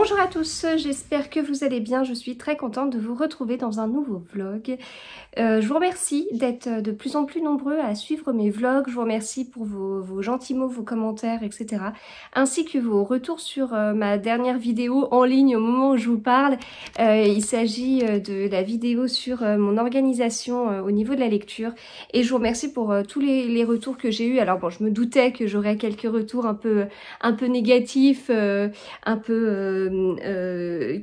Bonjour à tous, j'espère que vous allez bien, je suis très contente de vous retrouver dans un nouveau vlog. Je vous remercie d'être de plus en plus nombreux à suivre mes vlogs, je vous remercie pour vos gentils mots, vos commentaires, etc. Ainsi que vos retours sur ma dernière vidéo en ligne au moment où je vous parle. Il s'agit de la vidéo sur mon organisation au niveau de la lecture. Et je vous remercie pour tous les retours que j'ai eus. Alors bon, je me doutais que j'aurais quelques retours un peu négatifs, un peu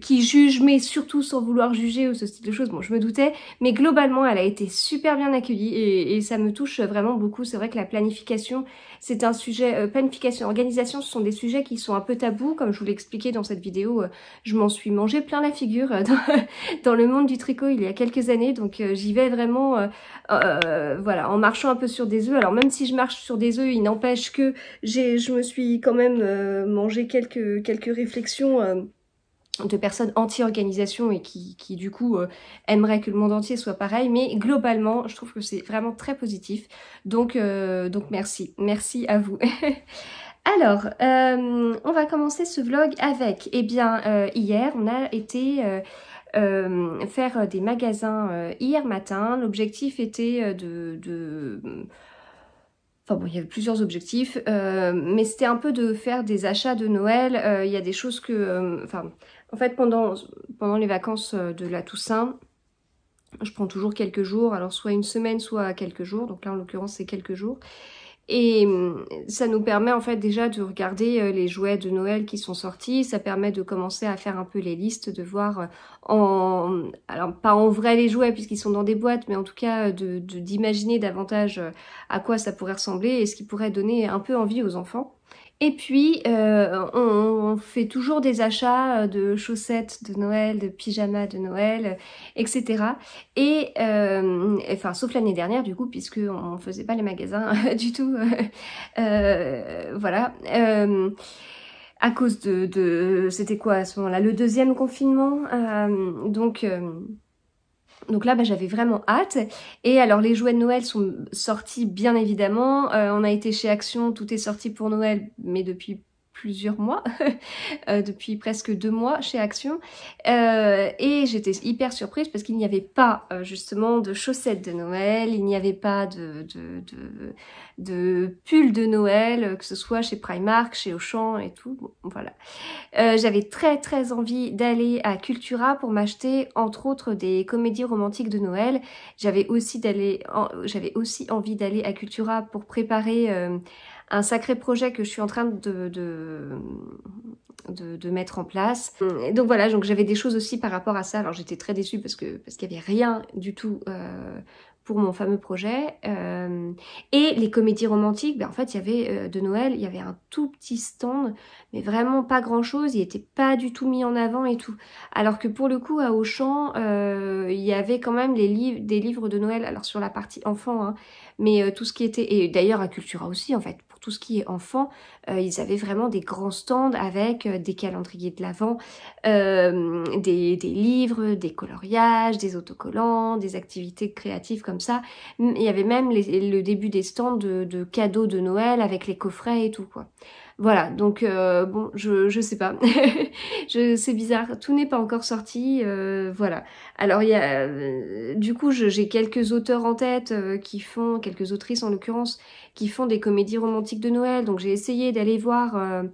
qui juge mais surtout sans vouloir juger ou ce style de choses. Bon, je me doutais, mais globalement elle a été super bien accueillie et ça me touche vraiment beaucoup. C'est vrai que la planification, c'est un sujet, planification, organisation, ce sont des sujets qui sont un peu tabous, comme je vous l'ai expliqué dans cette vidéo. Je m'en suis mangé plein la figure dans le monde du tricot il y a quelques années, donc j'y vais vraiment voilà, en marchant un peu sur des œufs. Alors même si je marche sur des œufs, il n'empêche que je me suis quand même mangé quelques réflexions de personnes anti-organisation et qui du coup aimeraient que le monde entier soit pareil, mais globalement je trouve que c'est vraiment très positif, donc merci à vous. Alors on va commencer ce vlog avec, eh bien hier on a été faire des magasins hier matin. L'objectif était enfin bon, il y avait plusieurs objectifs, mais c'était un peu de faire des achats de Noël. Il y a des choses que... enfin, en fait, pendant les vacances de la Toussaint, je prends toujours quelques jours, alors soit une semaine, soit quelques jours. Donc là, en l'occurrence, c'est quelques jours. Et ça nous permet en fait déjà de regarder les jouets de Noël qui sont sortis. Ça permet de commencer à faire un peu les listes, de voir alors pas en vrai les jouets puisqu'ils sont dans des boîtes, mais en tout cas d'imaginer davantage à quoi ça pourrait ressembler et ce qui pourrait donner un peu envie aux enfants. Et puis on fait toujours des achats de chaussettes de Noël, de pyjamas de Noël, etc. Et enfin sauf l'année dernière du coup, puisque on faisait pas les magasins du tout. Voilà. À cause c'était quoi à ce moment-là, le deuxième confinement. Donc là, j'avais vraiment hâte. Et alors, les jouets de Noël sont sortis, bien évidemment. On a été chez Action, tout est sorti pour Noël, mais depuis plusieurs mois, depuis presque 2 mois chez Action. Et j'étais hyper surprise parce qu'il n'y avait pas justement de chaussettes de Noël, il n'y avait pas de pulls de Noël, que ce soit chez Primark, chez Auchan et tout. Bon, voilà. J'avais très envie d'aller à Cultura pour m'acheter entre autres des comédies romantiques de Noël. J'avais aussi envie d'aller à Cultura pour préparer un sacré projet que je suis en train de mettre en place. Et donc voilà, donc j'avais des choses aussi par rapport à ça. Alors j'étais très déçue parce qu'il n'y avait rien du tout pour mon fameux projet. Et les comédies romantiques, en fait il y avait de Noël, il y avait un tout petit stand, mais vraiment pas grand chose, il était pas du tout mis en avant et tout. Alors que pour le coup à Auchan, il y avait quand même des livres de Noël, alors sur la partie enfant, hein, mais tout ce qui était, et d'ailleurs à Cultura aussi en fait, pour tout ce qui est enfant, ils avaient vraiment des grands stands avec des calendriers de l'Avent, des livres, des coloriages, des autocollants, des activités créatives comme ça. Il y avait même le début des stands de cadeaux de Noël avec les coffrets et tout quoi. Voilà, donc bon, je sais pas, c'est bizarre, tout n'est pas encore sorti, voilà. Alors il y a, du coup j'ai quelques auteurs en tête quelques autrices en l'occurrence, qui font des comédies romantiques de Noël, donc j'ai essayé d'aller voir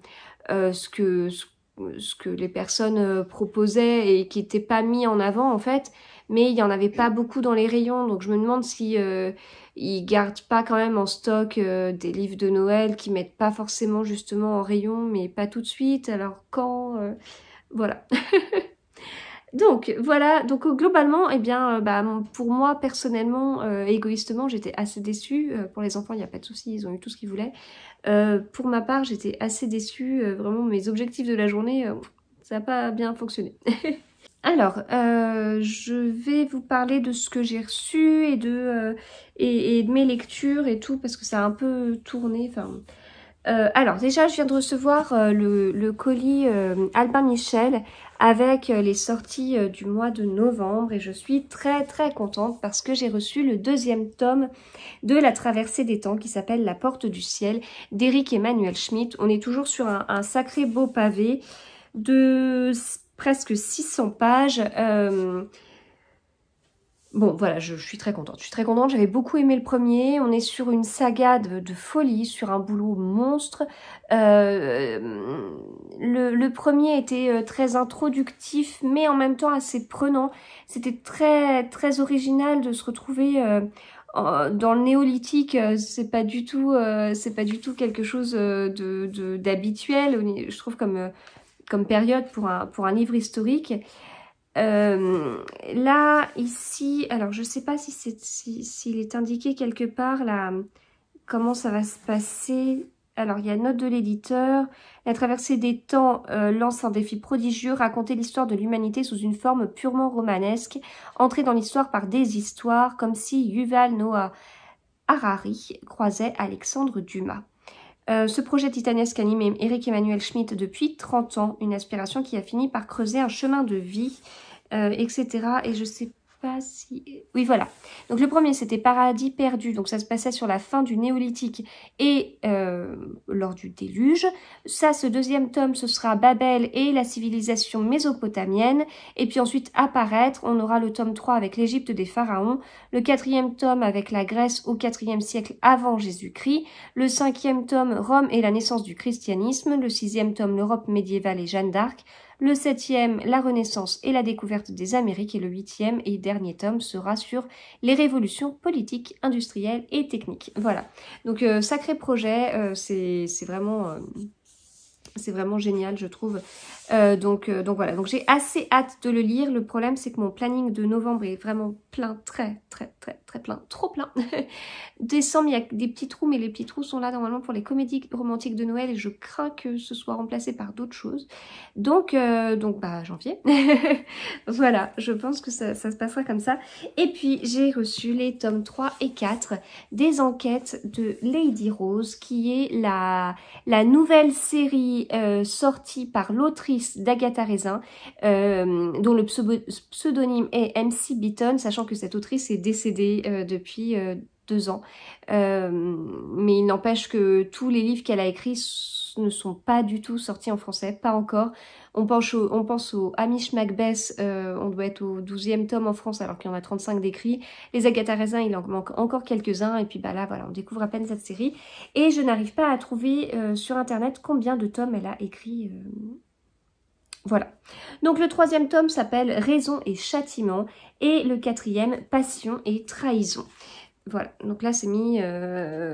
ce que les personnes proposaient et qui n'était pas mis en avant en fait, mais il y en avait pas beaucoup dans les rayons, donc je me demande si ils gardent pas quand même en stock des livres de Noël qui mettent pas forcément justement en rayon, mais pas tout de suite, alors quand voilà. Donc voilà, donc globalement, eh bien, pour moi personnellement, égoïstement, j'étais assez déçue. Pour les enfants, il n'y a pas de souci, ils ont eu tout ce qu'ils voulaient. Pour ma part, j'étais assez déçue. Vraiment, mes objectifs de la journée, ça n'a pas bien fonctionné. Alors, je vais vous parler de ce que j'ai reçu et de mes lectures et tout, parce que ça a un peu tourné. Enfin, alors déjà, je viens de recevoir le colis Albin Michel avec les sorties du mois de novembre et je suis très contente parce que j'ai reçu le 2e tome de La Traversée des Temps qui s'appelle La Porte du Ciel d'Éric Emmanuel Schmitt. On est toujours sur un sacré beau pavé. de presque 600 pages. Bon, voilà, je suis très contente. Je suis très contente. J'avais beaucoup aimé le premier. On est sur une saga de folie, sur un boulot monstre. Le premier était très introductif, mais en même temps assez prenant. C'était très, très original de se retrouver dans le néolithique. C'est pas du tout quelque chose d'habituel, je trouve, comme période pour un livre historique. Là, ici, alors je sais pas s'il est indiqué quelque part là, comment ça va se passer. Alors, il y a note de l'éditeur. La traversée des temps lance un défi prodigieux, raconter l'histoire de l'humanité sous une forme purement romanesque, entrer dans l'histoire par des histoires, comme si Yuval Noah Harari croisait Alexandre Dumas. Ce projet titanesque anime Eric Emmanuel Schmitt depuis 30 ans, une aspiration qui a fini par creuser un chemin de vie, etc. Et je sais pas si... Oui, voilà. Donc le premier, c'était Paradis perdu, donc ça se passait sur la fin du néolithique et lors du déluge. Ça, ce deuxième tome, ce sera Babel et la civilisation mésopotamienne. Et puis ensuite, apparaître, on aura le tome 3 avec l'Égypte des pharaons, le quatrième tome avec la Grèce au IVe siècle avant Jésus-Christ, le cinquième tome Rome et la naissance du christianisme, le sixième tome l'Europe médiévale et Jeanne d'Arc, le septième la Renaissance et la découverte des Amériques, et le huitième et dernier tome sera sur les révolutions politiques, industrielles et techniques. Voilà, donc sacré projet, c'est vraiment génial, je trouve. Donc voilà, donc j'ai assez hâte de le lire. Le problème, c'est que mon planning de novembre est vraiment plein, très plein, trop plein. Décembre, il y a des petits trous, mais les petits trous sont là normalement pour les comédies romantiques de Noël et je crains que ce soit remplacé par d'autres choses. Donc bah janvier. Voilà, je pense que ça se passera comme ça. Et puis, j'ai reçu les tomes 3 et 4 des enquêtes de Lady Rose, qui est la nouvelle série sortie par l'autrice d'Agatha Raisin, dont le pseudonyme est MC Beaton, sachant que cette autrice est décédée depuis 2 ans. Mais il n'empêche que tous les livres qu'elle a écrits ne sont pas du tout sortis en français, pas encore. On pense au Hamish Macbeth, on doit être au 12e tome en France alors qu'il y en a 35 d'écrits. Les Agatha Raisin, il en manque encore quelques-uns, et puis bah là voilà, on découvre à peine cette série. Et je n'arrive pas à trouver sur internet combien de tomes elle a écrit. Voilà. Donc le troisième tome s'appelle Raison et Châtiment, et le quatrième Passion et Trahison. Voilà, donc là c'est mis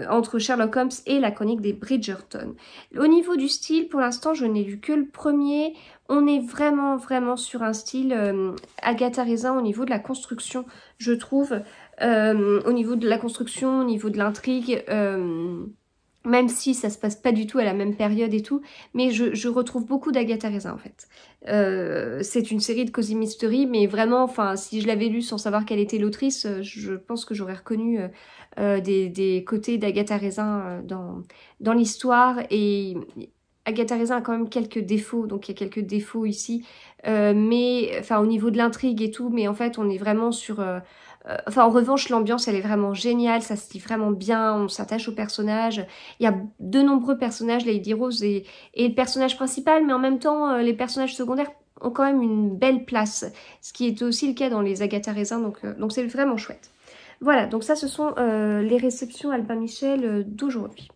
entre Sherlock Holmes et la chronique des Bridgerton. Au niveau du style, pour l'instant je n'ai lu que le premier. On est vraiment sur un style Agatha Raisin au niveau de la construction, je trouve. Au niveau de la construction, au niveau de l'intrigue, même si ça se passe pas du tout à la même période et tout, mais je retrouve beaucoup d'Agatha Raisin en fait. C'est une série de Cozy Mystery, mais vraiment, enfin, si je l'avais lu sans savoir quelle était l'autrice, je pense que j'aurais reconnu des côtés d'Agatha Raisin dans l'histoire. Et Agatha Raisin a quand même quelques défauts, donc il y a quelques défauts ici, mais enfin au niveau de l'intrigue et tout, mais en fait on est vraiment sur... Enfin, en revanche, l'ambiance, elle est vraiment géniale, ça se lit vraiment bien, on s'attache aux personnages. Il y a de nombreux personnages, Lady Rose et le personnage principal, mais en même temps, les personnages secondaires ont quand même une belle place, ce qui est aussi le cas dans les Agatha Raisin, donc c'est vraiment chouette. Voilà, donc ça, ce sont les réceptions Albin Michel d'aujourd'hui.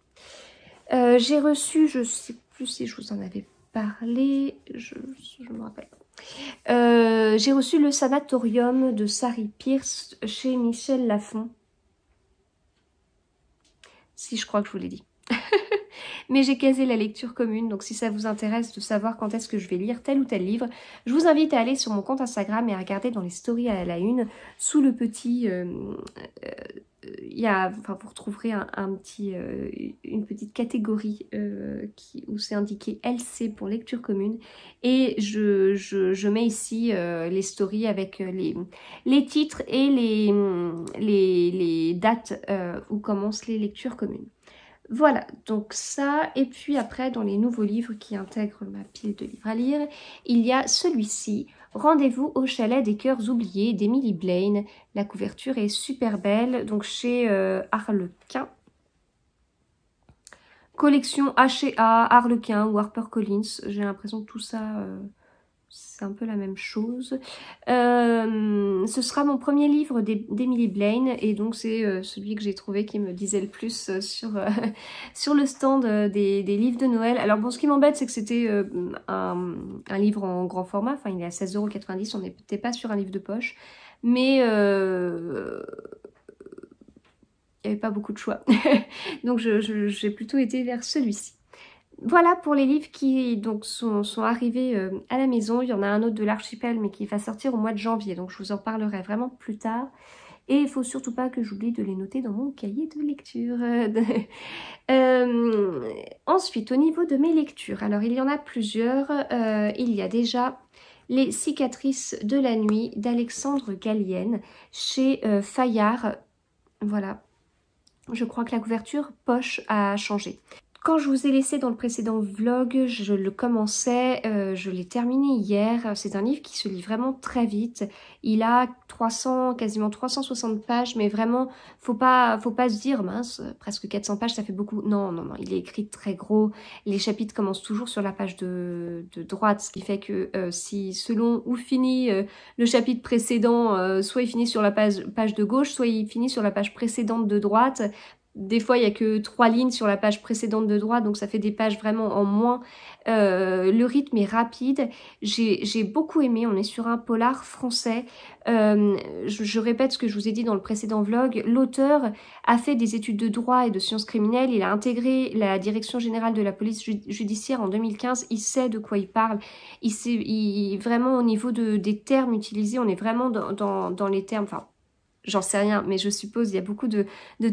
J'ai reçu, je sais plus si je vous en avais parlé, je me rappelle pas. J'ai reçu Le Sanatorium de Sari Pierce chez Michel Lafon. Si, je crois que je vous l'ai dit. Mais j'ai casé la lecture commune, donc si ça vous intéresse de savoir quand est-ce que je vais lire tel ou tel livre, je vous invite à aller sur mon compte Instagram et à regarder dans les stories à la une, sous le petit... vous retrouverez une petite catégorie où c'est indiqué LC pour lecture commune, et je mets ici les stories avec les titres et les dates où commencent les lectures communes. Voilà, donc ça, et puis après, dans les nouveaux livres qui intègrent ma pile de livres à lire, il y a celui-ci, Rendez-vous au chalet des cœurs oubliés d'Emily Blaine. La couverture est super belle, donc chez Harlequin. collection H&A, Harlequin ou HarperCollins. J'ai l'impression que tout ça, c'est un peu la même chose. Ce sera mon premier livre d'Emily Blaine et donc c'est celui que j'ai trouvé qui me disait le plus sur le stand des livres de Noël. Alors bon, ce qui m'embête, c'est que c'était un livre en grand format, enfin il est à 16,90 €, on n'était pas sur un livre de poche, mais il n'y avait pas beaucoup de choix. Donc j'ai plutôt été vers celui-ci. Voilà pour les livres qui donc sont arrivés à la maison. Il y en a un autre de l'Archipel, mais qui va sortir au mois de janvier. Donc je vous en parlerai vraiment plus tard. Et il ne faut surtout pas que j'oublie de les noter dans mon cahier de lecture. Ensuite, au niveau de mes lectures, alors il y en a plusieurs. Il y a déjà Les cicatrices de la nuit d'Alexandre Gallienne chez Fayard. Voilà. Je crois que la couverture poche a changé. Quand je vous ai laissé dans le précédent vlog, je le commençais, je l'ai terminé hier. C'est un livre qui se lit vraiment très vite. Il a quasiment 360 pages, mais vraiment, faut pas se dire, mince, presque 400 pages, ça fait beaucoup. Non, non, non, il est écrit très gros. Les chapitres commencent toujours sur la page de droite, ce qui fait que si selon où finit le chapitre précédent, soit il finit sur la page de gauche, soit il finit sur la page précédente de droite. Des fois, il n'y a que 3 lignes sur la page précédente de droite, donc ça fait des pages vraiment en moins. Le rythme est rapide. J'ai beaucoup aimé. On est sur un polar français. Je répète ce que je vous ai dit dans le précédent vlog. L'auteur a fait des études de droit et de sciences criminelles. Il a intégré la direction générale de la police judiciaire en 2015. Il sait de quoi il parle. Vraiment, au niveau des termes utilisés, on est vraiment dans les termes... Enfin, j'en sais rien, mais je suppose il y a beaucoup de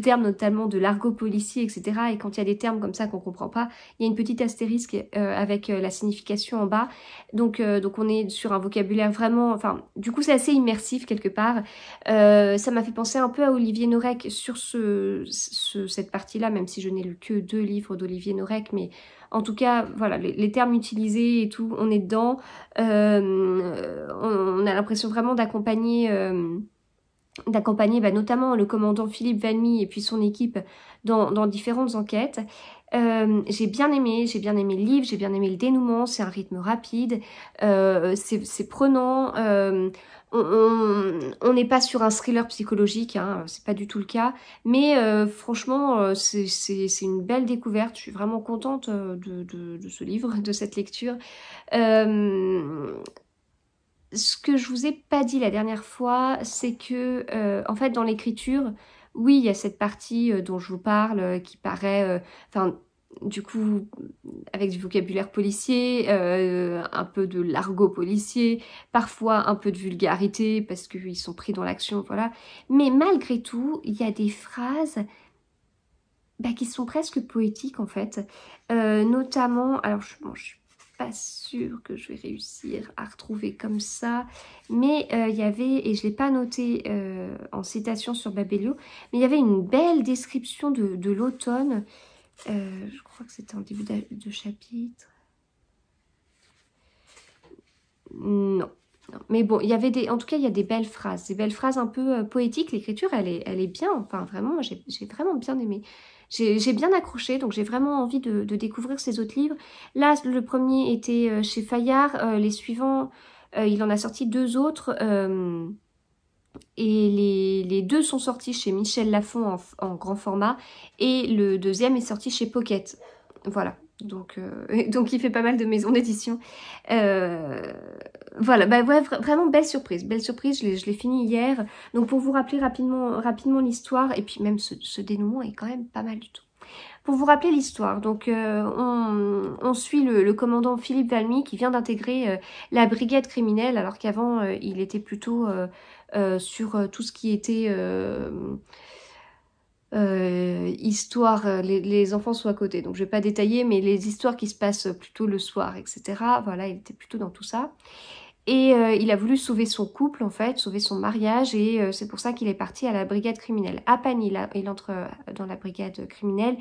termes, notamment de l'argot policier, etc. Et quand il y a des termes comme ça qu'on comprend pas, il y a une petite astérisque avec la signification en bas. Donc on est sur un vocabulaire vraiment... Enfin, du coup, c'est assez immersif quelque part. Ça m'a fait penser un peu à Olivier Norek sur cette partie-là, même si je n'ai lu que 2 livres d'Olivier Norek, mais... En tout cas, voilà, les termes utilisés et tout, on est dedans. On a l'impression vraiment d'accompagner notamment le commandant Philippe Valmy et puis son équipe dans différentes enquêtes. J'ai bien aimé le livre, j'ai bien aimé le dénouement, c'est un rythme rapide, c'est prenant, on n'est pas sur un thriller psychologique, hein, c'est pas du tout le cas, mais franchement c'est une belle découverte, je suis vraiment contente de ce livre, de cette lecture. Ce que je vous ai pas dit la dernière fois, c'est que, en fait, dans l'écriture, oui, il y a cette partie dont je vous parle, qui paraît, enfin, du coup, avec du vocabulaire policier, un peu de l'argot policier, parfois un peu de vulgarité, parce qu'ils sont pris dans l'action, voilà. Mais malgré tout, il y a des phrases qui sont presque poétiques, en fait. Notamment, alors, je suis pas sûre que je vais réussir à retrouver comme ça, mais il y avait, et je l'ai pas noté en citation sur Babelio, mais il y avait une belle description de l'automne, je crois que c'était en début de chapitre, non. Non. Mais bon, il y avait en tout cas, il y a des belles phrases un peu poétiques. L'écriture, elle est bien, enfin vraiment, j'ai vraiment bien aimé. J'ai bien accroché, donc j'ai vraiment envie de découvrir ces autres livres. Là, le premier était chez Fayard, les suivants, il en a sorti 2 autres, et les 2 sont sortis chez Michel Lafon en grand format, et le deuxième est sorti chez Pocket. Voilà. Donc il fait pas mal de maisons d'édition. Voilà, ouais, vraiment belle surprise, je l'ai fini hier. Donc pour vous rappeler rapidement l'histoire, et puis même ce dénouement est quand même pas mal du tout. Pour vous rappeler l'histoire, donc on suit le commandant Philippe Valmy qui vient d'intégrer la brigade criminelle, alors qu'avant il était plutôt sur tout ce qui était... histoire, les enfants sont à côté, donc je vais pas détailler, mais les histoires qui se passent plutôt le soir, etc. Voilà, il était plutôt dans tout ça. Et il a voulu sauver son couple, en fait, sauver son mariage, et c'est pour ça qu'il est parti à la brigade criminelle. À peine il entre dans la brigade criminelle,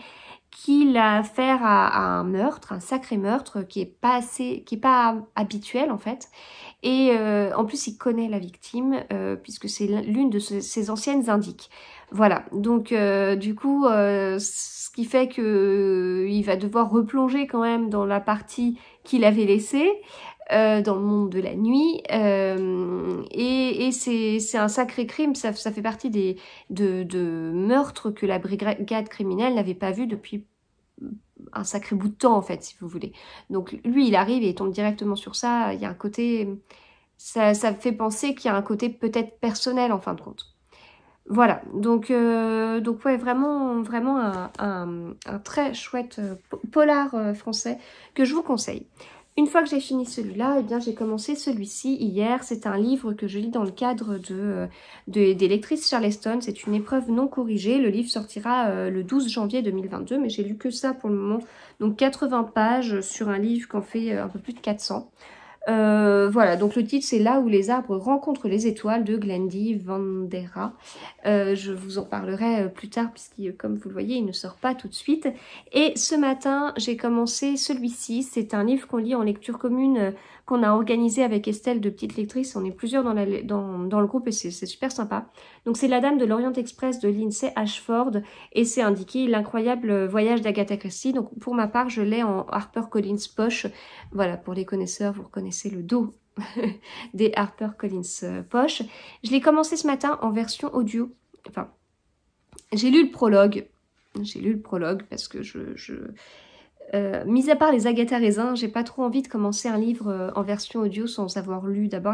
qu'il a affaire à un meurtre, un sacré meurtre, qui est pas habituel, en fait. Et en plus, il connaît la victime, puisque c'est l'une de ses anciennes indiques. Voilà, donc du coup, ce qui fait que il va devoir replonger quand même dans la partie qu'il avait laissée, dans le monde de la nuit, et c'est un sacré crime, ça fait partie de meurtres que la brigade criminelle n'avait pas vu depuis un sacré bout de temps, en fait, si vous voulez. Donc lui, il arrive et il tombe directement sur ça. Il y a un côté, ça fait penser qu'il y a un côté peut-être personnel en fin de compte. Voilà, donc ouais, vraiment un très chouette polar français que je vous conseille. Une fois que j'ai fini celui-là, eh bien j'ai commencé celui-ci hier. C'est un livre que je lis dans le cadre des lectrices Charleston. C'est une épreuve non corrigée. Le livre sortira le 12 janvier 2022, mais j'ai lu que ça pour le moment. Donc 80 pages sur un livre qu'en fait un peu plus de 400. Voilà, donc le titre c'est Là où les arbres rencontrent les étoiles de Glendy Vandera. Je vous en parlerai plus tard puisque comme vous le voyez il ne sort pas tout de suite. Et ce matin j'ai commencé celui-ci, c'est un livre qu'on lit en lecture commune qu'on a organisé avec Estelle de Petites Lectrices. On est plusieurs dans le groupe et c'est super sympa. Donc c'est La Dame de l'Orient Express de Lindsay Ashford et c'est indiqué L'incroyable voyage d'Agatha Christie. Donc pour ma part je l'ai en HarperCollins poche. Voilà, pour les connaisseurs, vous reconnaissez le dos des HarperCollins poche. Je l'ai commencé ce matin en version audio. Enfin, j'ai lu le prologue. J'ai lu le prologue parce que mis à part les Agatha raisins, j'ai pas trop envie de commencer un livre en version audio sans avoir lu d'abord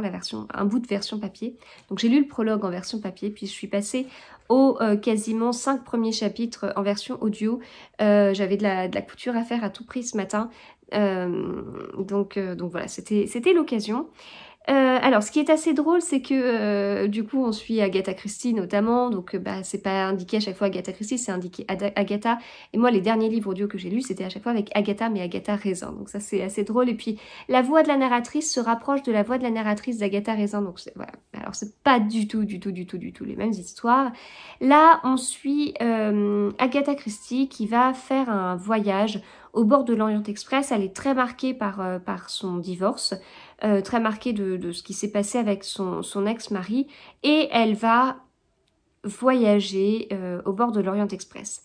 un bout de version papier. Donc j'ai lu le prologue en version papier, puis je suis passée aux quasiment 5 premiers chapitres en version audio. J'avais de la couture à faire à tout prix ce matin. Donc voilà, c'était l'occasion. Alors, ce qui est assez drôle, c'est que du coup, on suit Agatha Christie notamment. Donc, c'est pas indiqué à chaque fois Agatha Christie, c'est indiqué Agatha. Et moi, les derniers livres audio que j'ai lus, c'était à chaque fois avec Agatha, mais Agatha Raisin. Donc ça, c'est assez drôle. Et puis, la voix de la narratrice se rapproche de la voix de la narratrice d'Agatha Raisin. Donc voilà. Alors, c'est pas du tout les mêmes histoires. Là, on suit Agatha Christie qui va faire un voyage au bord de l'Orient Express. Elle est très marquée par son divorce. Très marquée de ce qui s'est passé avec son ex-mari, et elle va voyager au bord de l'Orient Express.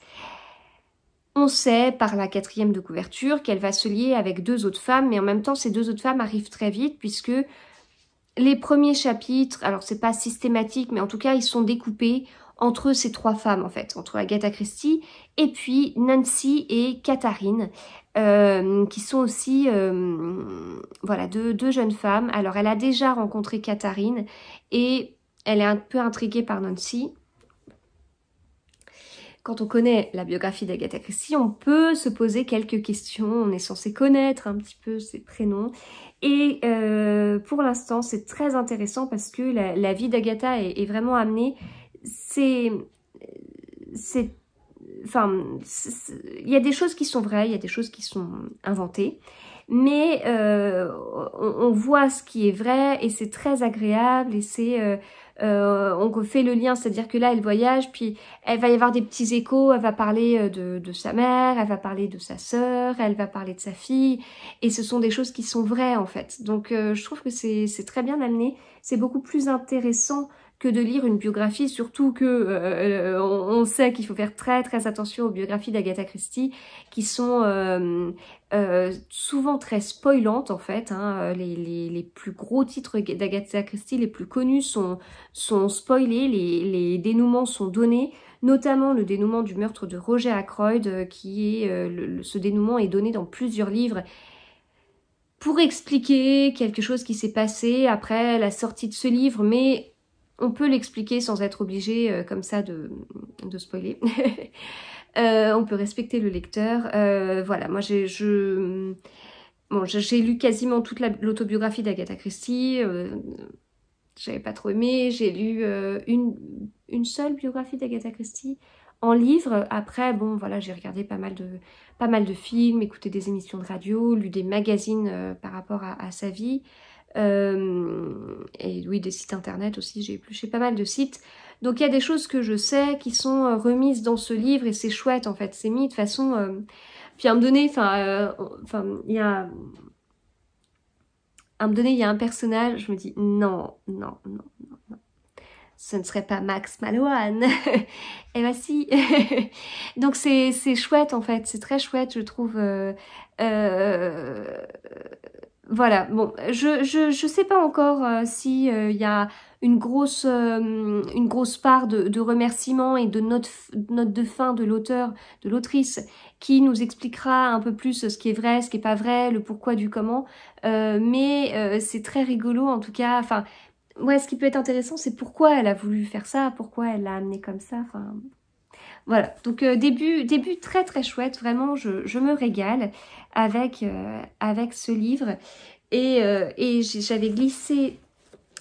On sait par la 4e de couverture qu'elle va se lier avec 2 autres femmes, mais en même temps ces 2 autres femmes arrivent très vite puisque les premiers chapitres, alors c'est pas systématique, mais en tout cas ils sont découpés entre ces 3 femmes en fait, entre Agatha Christie et puis Nancy et Katharine, qui sont aussi voilà, deux jeunes femmes. Alors elle a déjà rencontré Katharine et elle est un peu intriguée par Nancy. Quand on connaît la biographie d'Agatha Christie, on peut se poser quelques questions, on est censé connaître un petit peu ses prénoms. Et pour l'instant, c'est très intéressant parce que la vie d'Agatha est vraiment amenée. Enfin, il y a des choses qui sont vraies, il y a des choses qui sont inventées, mais on voit ce qui est vrai et c'est très agréable et c'est... on fait le lien, c'est-à-dire que là elle voyage, puis elle va y avoir des petits échos, elle va parler de sa mère, elle va parler de sa sœur, elle va parler de sa fille, et ce sont des choses qui sont vraies en fait. Donc je trouve que c'est très bien amené, c'est beaucoup plus intéressant que de lire une biographie, surtout que on sait qu'il faut faire très attention aux biographies d'Agatha Christie, qui sont souvent très spoilantes en fait, hein. Les plus gros titres d'Agatha Christie, les plus connus sont spoilés, les dénouements sont donnés, notamment le dénouement du meurtre de Roger Ackroyd, qui est ce dénouement est donné dans plusieurs livres pour expliquer quelque chose qui s'est passé après la sortie de ce livre, mais on peut l'expliquer sans être obligé comme ça de spoiler. On peut respecter le lecteur. Voilà, moi j'ai lu quasiment toute l'autobiographie d'Agatha Christie. J'avais pas trop aimé. J'ai lu une seule biographie d'Agatha Christie en livre. Après, bon, voilà, j'ai regardé pas mal de films, écouté des émissions de radio, lu des magazines par rapport à sa vie. Et oui, des sites internet aussi, j'ai épluché pas mal de sites. Donc il y a des choses que je sais qui sont remises dans ce livre et c'est chouette en fait, c'est mis de façon... Puis à un moment donné, il y a... À un moment donné, il y a un personnage, je me dis non, non, non, non, non. Ce ne serait pas Max Mallowan. Eh ben si. Donc c'est chouette en fait, c'est très chouette je trouve. Voilà, bon, je sais pas encore si il y a une grosse part de remerciements et de note de fin de l'auteur, de l'autrice, qui nous expliquera un peu plus ce qui est vrai, ce qui est pas vrai, le pourquoi du comment. Mais c'est très rigolo en tout cas. Enfin, ouais, ce qui peut être intéressant, c'est pourquoi elle a voulu faire ça, pourquoi elle l'a amené comme ça. Enfin, voilà. Donc début très très chouette. Vraiment, je me régale avec ce livre. Et j'avais glissé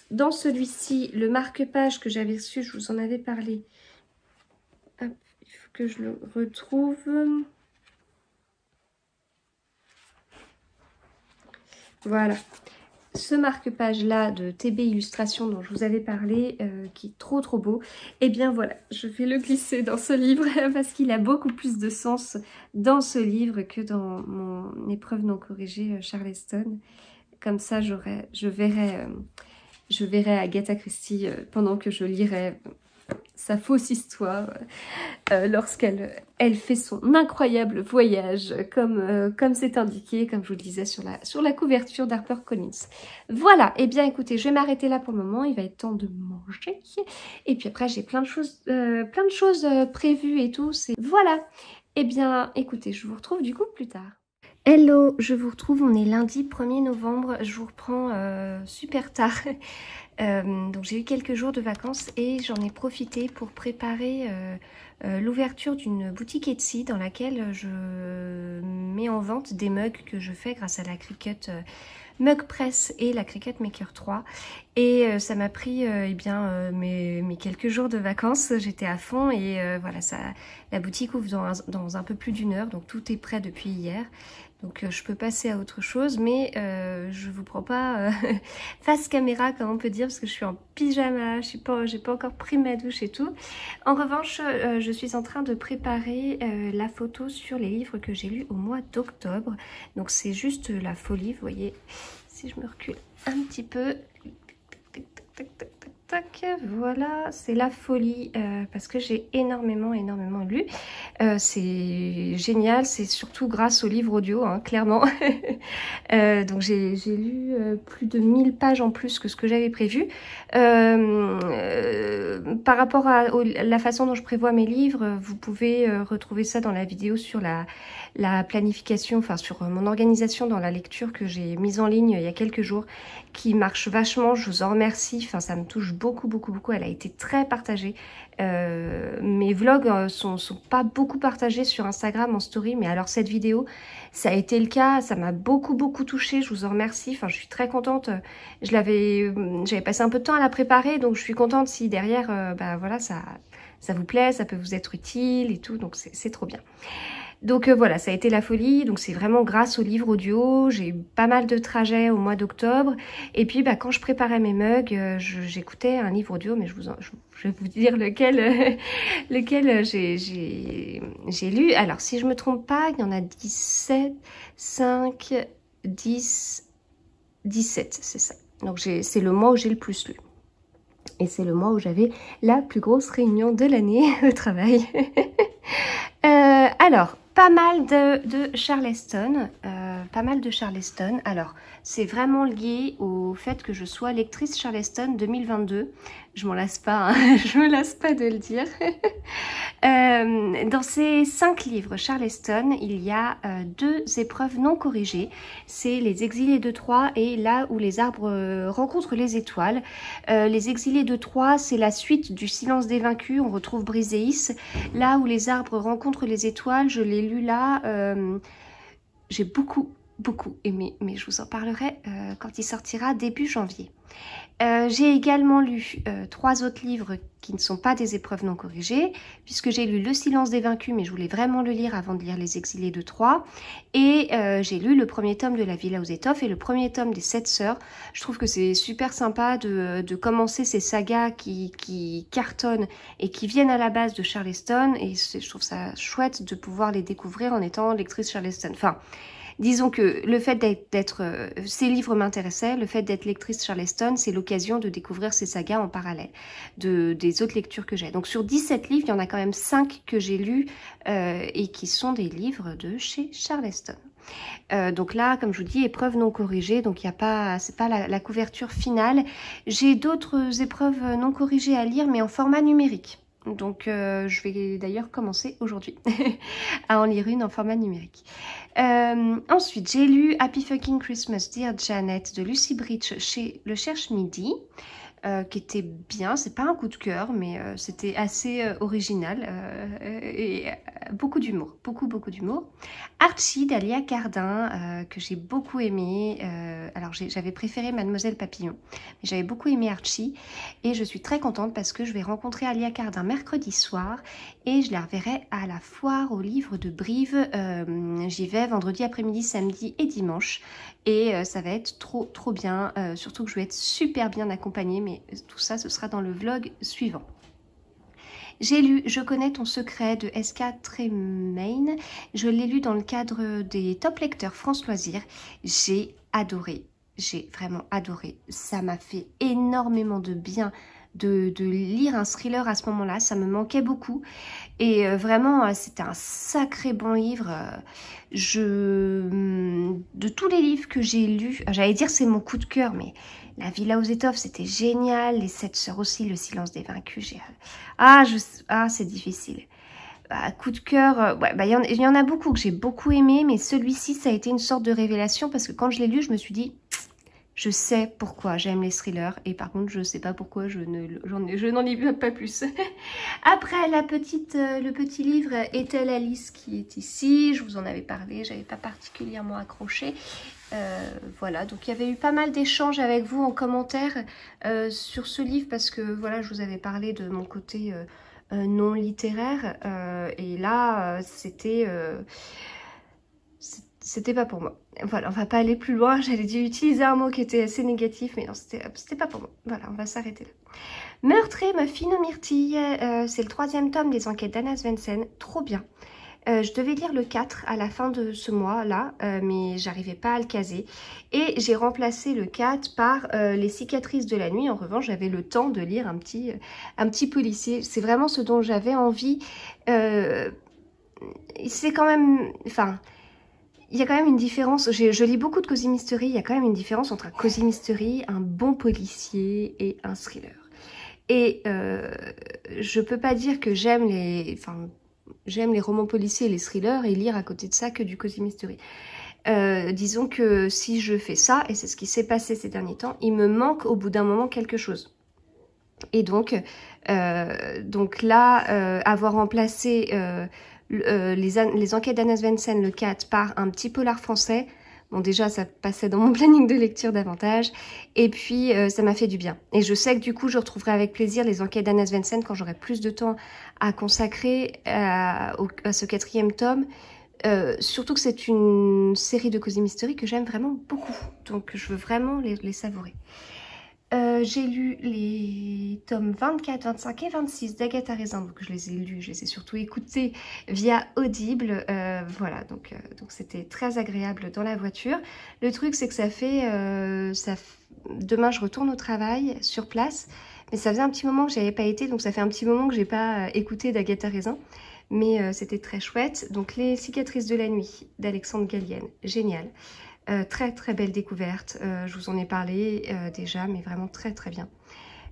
dans celui-ci le marque-page que j'avais reçu, je vous en avais parlé. Hop, il faut que je le retrouve. Voilà. Ce marque-page là de TB Illustration dont je vous avais parlé, qui est trop trop beau, et bien voilà, je vais le glisser dans ce livre parce qu'il a beaucoup plus de sens dans ce livre que dans mon épreuve non corrigée Charleston. Comme ça, je verrai Agatha Christie pendant que je lirai sa fausse histoire lorsqu'elle fait son incroyable voyage comme c'est indiqué, comme je vous le disais sur la couverture d'HarperCollins. Voilà, et bien écoutez, je vais m'arrêter là pour le moment, il va être temps de manger. Et puis après j'ai plein de choses prévues et tout. Voilà, et bien écoutez, je vous retrouve du coup plus tard. Hello, je vous retrouve, on est lundi 1er novembre, je vous reprends super tard. Donc j'ai eu quelques jours de vacances et j'en ai profité pour préparer l'ouverture d'une boutique Etsy dans laquelle je mets en vente des mugs que je fais grâce à la Cricut Mug Press et la Cricut Maker 3. Et ça m'a pris mes quelques jours de vacances, j'étais à fond et voilà, la boutique ouvre dans un peu plus d'1 heure, donc tout est prêt depuis hier. Donc je peux passer à autre chose, mais je vous prends pas face caméra, comme on peut dire, parce que je suis en pyjama, j'ai pas encore pris ma douche et tout. En revanche, je suis en train de préparer la photo sur les livres que j'ai lus au mois d'octobre. Donc c'est juste la folie, vous voyez, si je me recule un petit peu. Tac, voilà, c'est la folie parce que j'ai énormément lu. C'est génial, c'est surtout grâce au livre audio, hein, clairement. Donc j'ai lu plus de 1000 pages en plus que ce que j'avais prévu. Par rapport à la façon dont je prévois mes livres, vous pouvez retrouver ça dans la vidéo sur la planification, enfin sur mon organisation dans la lecture que j'ai mise en ligne il y a quelques jours, qui marche vachement, je vous en remercie, enfin ça me touche beaucoup, elle a été très partagée. Mes vlogs sont pas beaucoup partagés sur Instagram en story, mais alors cette vidéo, ça a été le cas, ça m'a beaucoup touchée, je vous en remercie, enfin je suis très contente, j'avais passé un peu de temps à la préparer, donc je suis contente si derrière, voilà, ça vous plaît, ça peut vous être utile et tout, donc c'est trop bien. Donc voilà, ça a été la folie, donc c'est vraiment grâce au livre audio, j'ai eu pas mal de trajets au mois d'octobre, et puis quand je préparais mes mugs, j'écoutais un livre audio, mais je vais vous dire lequel, j'ai lu. Alors si je me trompe pas, il y en a 17, 5, 10, 17, c'est ça. Donc c'est le mois où j'ai le plus lu. Et c'est le mois où j'avais la plus grosse réunion de l'année au travail. Alors, pas mal de Charleston, Alors, c'est vraiment lié au fait que je sois lectrice Charleston 2022. Je m'en lasse pas, hein, je me lasse pas de le dire. Dans ces 5 livres Charleston, il y a 2 épreuves non corrigées. C'est Les Exilés de Troie et Là où les arbres rencontrent les étoiles. Les Exilés de Troie, c'est la suite du Silence des vaincus. On retrouve Briséis. Là où les arbres rencontrent les étoiles, je l'ai lu là. J'ai beaucoup aimé, mais je vous en parlerai quand il sortira début janvier. J'ai également lu 3 autres livres qui ne sont pas des épreuves non corrigées, puisque j'ai lu Le silence des vaincus, mais je voulais vraiment le lire avant de lire Les exilés de Troie. Et j'ai lu le premier tome de La Villa aux étoffes et le premier tome des 7 sœurs. Je trouve que c'est super sympa de commencer ces sagas qui cartonnent et qui viennent à la base de Charleston. Et je trouve ça chouette de pouvoir les découvrir en étant lectrice Charleston. Enfin, disons que le fait d'être... ces livres m'intéressaient, le fait d'être lectrice Charleston, c'est l'occasion de découvrir ces sagas en parallèle des autres lectures que j'ai. Donc sur 17 livres, il y en a quand même 5 que j'ai lus et qui sont des livres de chez Charleston. Donc là, comme je vous dis, épreuve non corrigée, donc il y a pas, c'est pas la couverture finale. J'ai d'autres épreuves non corrigées à lire, mais en format numérique. Donc je vais d'ailleurs commencer aujourd'hui à en lire une en format numérique. Ensuite, j'ai lu Happy Fucking Christmas Dear Janet de Lucy Bridge chez Le Cherche Midi. Qui était bien, c'est pas un coup de cœur, mais c'était assez original et beaucoup d'humour, beaucoup d'humour. Archie d'Alia Cardin, que j'ai beaucoup aimé. Alors j'avais préféré Mademoiselle Papillon, mais j'avais beaucoup aimé Archie et je suis très contente parce que je vais rencontrer Alia Cardin mercredi soir et je la reverrai à la foire aux livres de Brive. J'y vais vendredi après-midi, samedi et dimanche. Et ça va être trop bien, surtout que je vais être super bien accompagnée, mais tout ça, ce sera dans le vlog suivant. J'ai lu Je connais ton secret de S.K. Tremaine. Je l'ai lu dans le cadre des top lecteurs France Loisirs. J'ai adoré, j'ai vraiment adoré. Ça m'a fait énormément de bien de lire un thriller à ce moment-là, ça me manquait beaucoup. Et vraiment, c'était un sacré bon livre. De tous les livres que j'ai lus, j'allais dire c'est mon coup de cœur, mais La Villa aux étoffes, c'était génial. Les 7 sœurs aussi, Le silence des vaincus. C'est difficile. Coup de cœur, ouais, il y en a beaucoup que j'ai beaucoup aimé, mais celui-ci, ça a été une sorte de révélation parce que quand je l'ai lu, je me suis dit... Je sais pourquoi j'aime les thrillers et par contre je sais pas pourquoi je n'en ai vu pas plus. Après le petit livre Est-elle Alice qui est ici, je vous en avais parlé, j'avais pas particulièrement accroché. Voilà, donc il y avait eu pas mal d'échanges avec vous en commentaire sur ce livre parce que voilà, je vous avais parlé de mon côté non littéraire et là c'était pas pour moi. Voilà, on va pas aller plus loin. J'allais dire utiliser un mot qui était assez négatif, mais non, c'était pas pour moi. Voilà, on va s'arrêter là. Meurtre et Muffin aux myrtilles, c'est le 3e tome des enquêtes d'Anna Svensson. Trop bien. Je devais lire le 4 à la fin de ce mois-là, mais j'arrivais pas à le caser. Et j'ai remplacé le 4 par Les cicatrices de la nuit. En revanche, j'avais le temps de lire un petit policier. C'est vraiment ce dont j'avais envie. C'est quand même... Enfin... Il y a quand même une différence, je lis beaucoup de cosy mystery, il y a quand même une différence entre un cosy mystery, un bon policier et un thriller. Et je peux pas dire que j'aime les romans policiers et les thrillers et lire à côté de ça que du cosy mystery. Disons que si je fais ça, et c'est ce qui s'est passé ces derniers temps, il me manque au bout d'un moment quelque chose. Et donc là, avoir remplacé... les enquêtes d'Anna Svensson, le 4, par un petit polar français. Bon, déjà, ça passait dans mon planning de lecture davantage. Et puis, ça m'a fait du bien. Et je sais que du coup, je retrouverai avec plaisir les enquêtes d'Anna Svensson quand j'aurai plus de temps à consacrer à ce 4e tome. Surtout que c'est une série de cosy mystery que j'aime vraiment beaucoup. Donc, je veux vraiment les savourer. J'ai lu les tomes 24, 25 et 26 d'Agatha Raisin, donc je les ai lus, je les ai surtout écoutés via Audible, voilà, donc c'était très agréable dans la voiture. Le truc c'est que demain je retourne au travail sur place, mais ça faisait un petit moment que j'y avais pas été, donc ça fait un petit moment que j'ai pas écouté d'Agatha Raisin, mais c'était très chouette. Donc Les cicatrices de la nuit d'Alexandre Gallienne, génial. Très très belle découverte, je vous en ai parlé déjà, mais vraiment très très bien.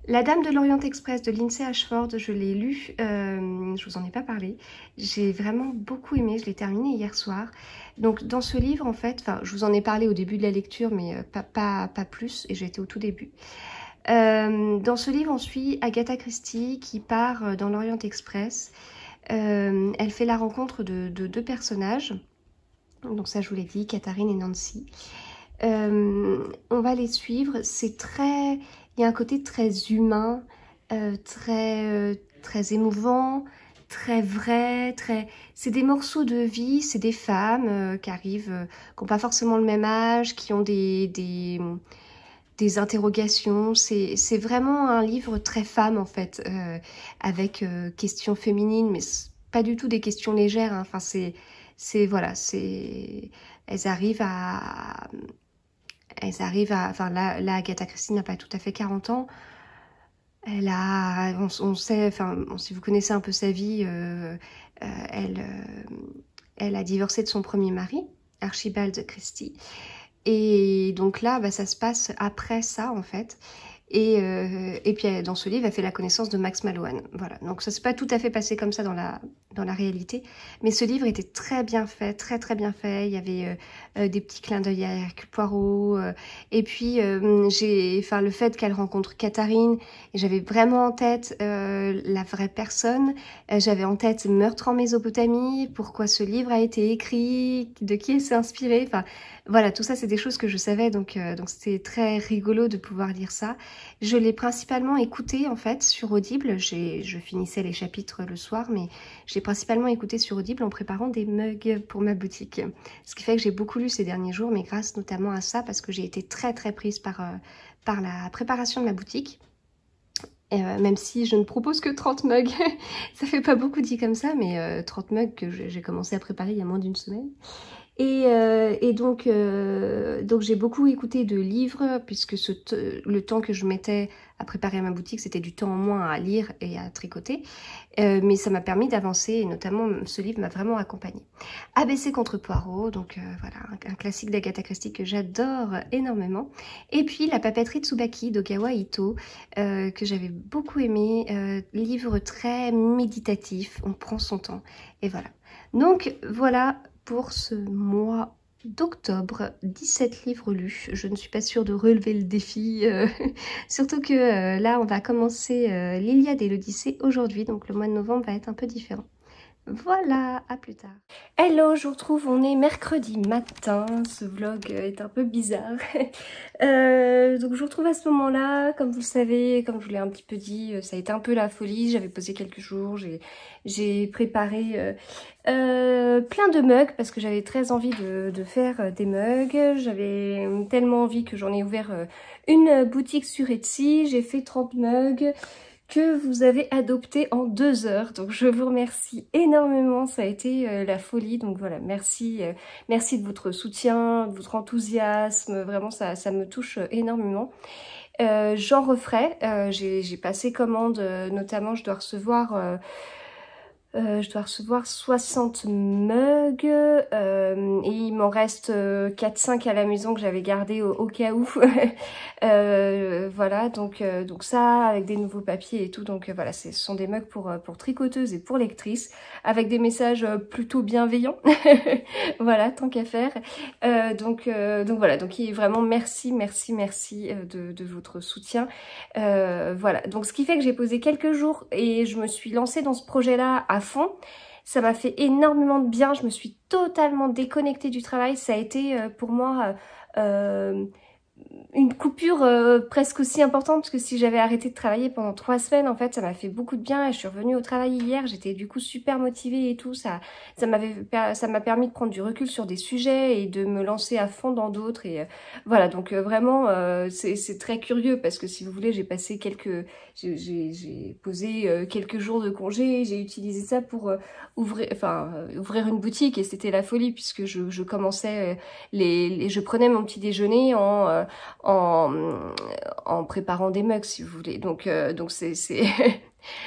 La Dame de l'Orient Express de Lindsay Ashford, je l'ai lu, je vous en ai pas parlé. J'ai vraiment beaucoup aimé, je l'ai terminé hier soir. Donc dans ce livre en fait, je vous en ai parlé au début de la lecture, mais pas plus, et j'ai été au tout début. Dans ce livre on suit Agatha Christie qui part dans l'Orient Express. Elle fait la rencontre de 2 personnages. Donc ça je vous l'ai dit, Catherine et Nancy. On va les suivre. C'est très... Il y a un côté très humain, très émouvant, très vrai, très... C'est des morceaux de vie, c'est des femmes qui arrivent, qui n'ont pas forcément le même âge, qui ont des interrogations. C'est vraiment un livre très femme en fait, avec questions féminines, mais pas du tout des questions légères, hein. Enfin, voilà, elles arrivent à... Enfin, là, Agatha Christie n'a pas tout à fait 40 ans. On sait, enfin, si vous connaissez un peu sa vie, elle a divorcé de son premier mari, Archibald Christie. Et donc là, bah, ça se passe après ça, en fait. Et puis, dans ce livre, elle fait la connaissance de Max Mallowan. Voilà. Donc, ça s'est pas tout à fait passé comme ça dans la réalité. Mais ce livre était très bien fait, très, très bien fait. Il y avait des petits clins d'œil à Hercule Poirot. Et puis, le fait qu'elle rencontre Katharine, et j'avais vraiment en tête la vraie personne. J'avais en tête Meurtre en Mésopotamie, pourquoi ce livre a été écrit, de qui elle s'est inspirée. Enfin, voilà, tout ça, c'est des choses que je savais. Donc c'était très rigolo de pouvoir lire ça. Je l'ai principalement écouté en fait sur Audible. Je finissais les chapitres le soir, mais je l'ai principalement écouté sur Audible en préparant des mugs pour ma boutique. Ce qui fait que j'ai beaucoup lu ces derniers jours, mais grâce notamment à ça, parce que j'ai été très très prise par la préparation de ma boutique. Même si je ne propose que 30 mugs, ça fait pas beaucoup dit comme ça, mais 30 mugs que j'ai commencé à préparer il y a moins d'une semaine. Et donc j'ai beaucoup écouté de livres, puisque le temps que je mettais à préparer ma boutique, c'était du temps en moins à lire et à tricoter. Mais ça m'a permis d'avancer, et notamment ce livre m'a vraiment accompagnée. ABC contre Poirot, donc voilà, un classique d'Agatha Christie que j'adore énormément. Et puis La papeterie de Tsubaki d'Okawa Ito, que j'avais beaucoup aimé. Livre très méditatif, on prend son temps, et voilà. Donc voilà pour ce mois d'octobre, 17 livres lus. Je ne suis pas sûre de relever le défi, surtout que là on va commencer l'Iliade et l'Odyssée aujourd'hui, donc le mois de novembre va être un peu différent. Voilà, à plus tard. Hello, je vous retrouve, on est mercredi matin, ce vlog est un peu bizarre. Donc je vous retrouve à ce moment-là, comme vous le savez, comme je vous l'ai un petit peu dit, ça a été un peu la folie, j'avais posé quelques jours, j'ai préparé plein de mugs parce que j'avais très envie de faire des mugs. J'avais tellement envie que j'en ai ouvert une boutique sur Etsy, j'ai fait 30 mugs que vous avez adopté en 2 heures, donc je vous remercie énormément, ça a été la folie. Donc voilà, merci de votre soutien, de votre enthousiasme, vraiment ça me touche énormément. J'en referai, j'ai passé commande, notamment je dois recevoir 60 mugs et il m'en reste 4-5 à la maison que j'avais gardé au cas où. Voilà, donc ça avec des nouveaux papiers et tout. Donc voilà, ce sont des mugs pour tricoteuses et pour lectrices avec des messages plutôt bienveillants. Voilà, tant qu'à faire. Donc voilà, donc vraiment merci de votre soutien. Voilà, donc ce qui fait que j'ai posé quelques jours et je me suis lancée dans ce projet-là à fond. Ça m'a fait énormément de bien, je me suis totalement déconnectée du travail. Ça a été pour moi une coupure presque aussi importante que si j'avais arrêté de travailler pendant 3 semaines. En fait, ça m'a fait beaucoup de bien et je suis revenue au travail hier. J'étais du coup super motivée et tout. Ça m'a permis de prendre du recul sur des sujets et de me lancer à fond dans d'autres. Et voilà, donc vraiment, c'est très curieux parce que si vous voulez, j'ai posé quelques jours de congé. J'ai utilisé ça pour ouvrir une boutique et c'était la folie puisque je commençais je prenais mon petit déjeuner en préparant des mugs si vous voulez. Donc c'est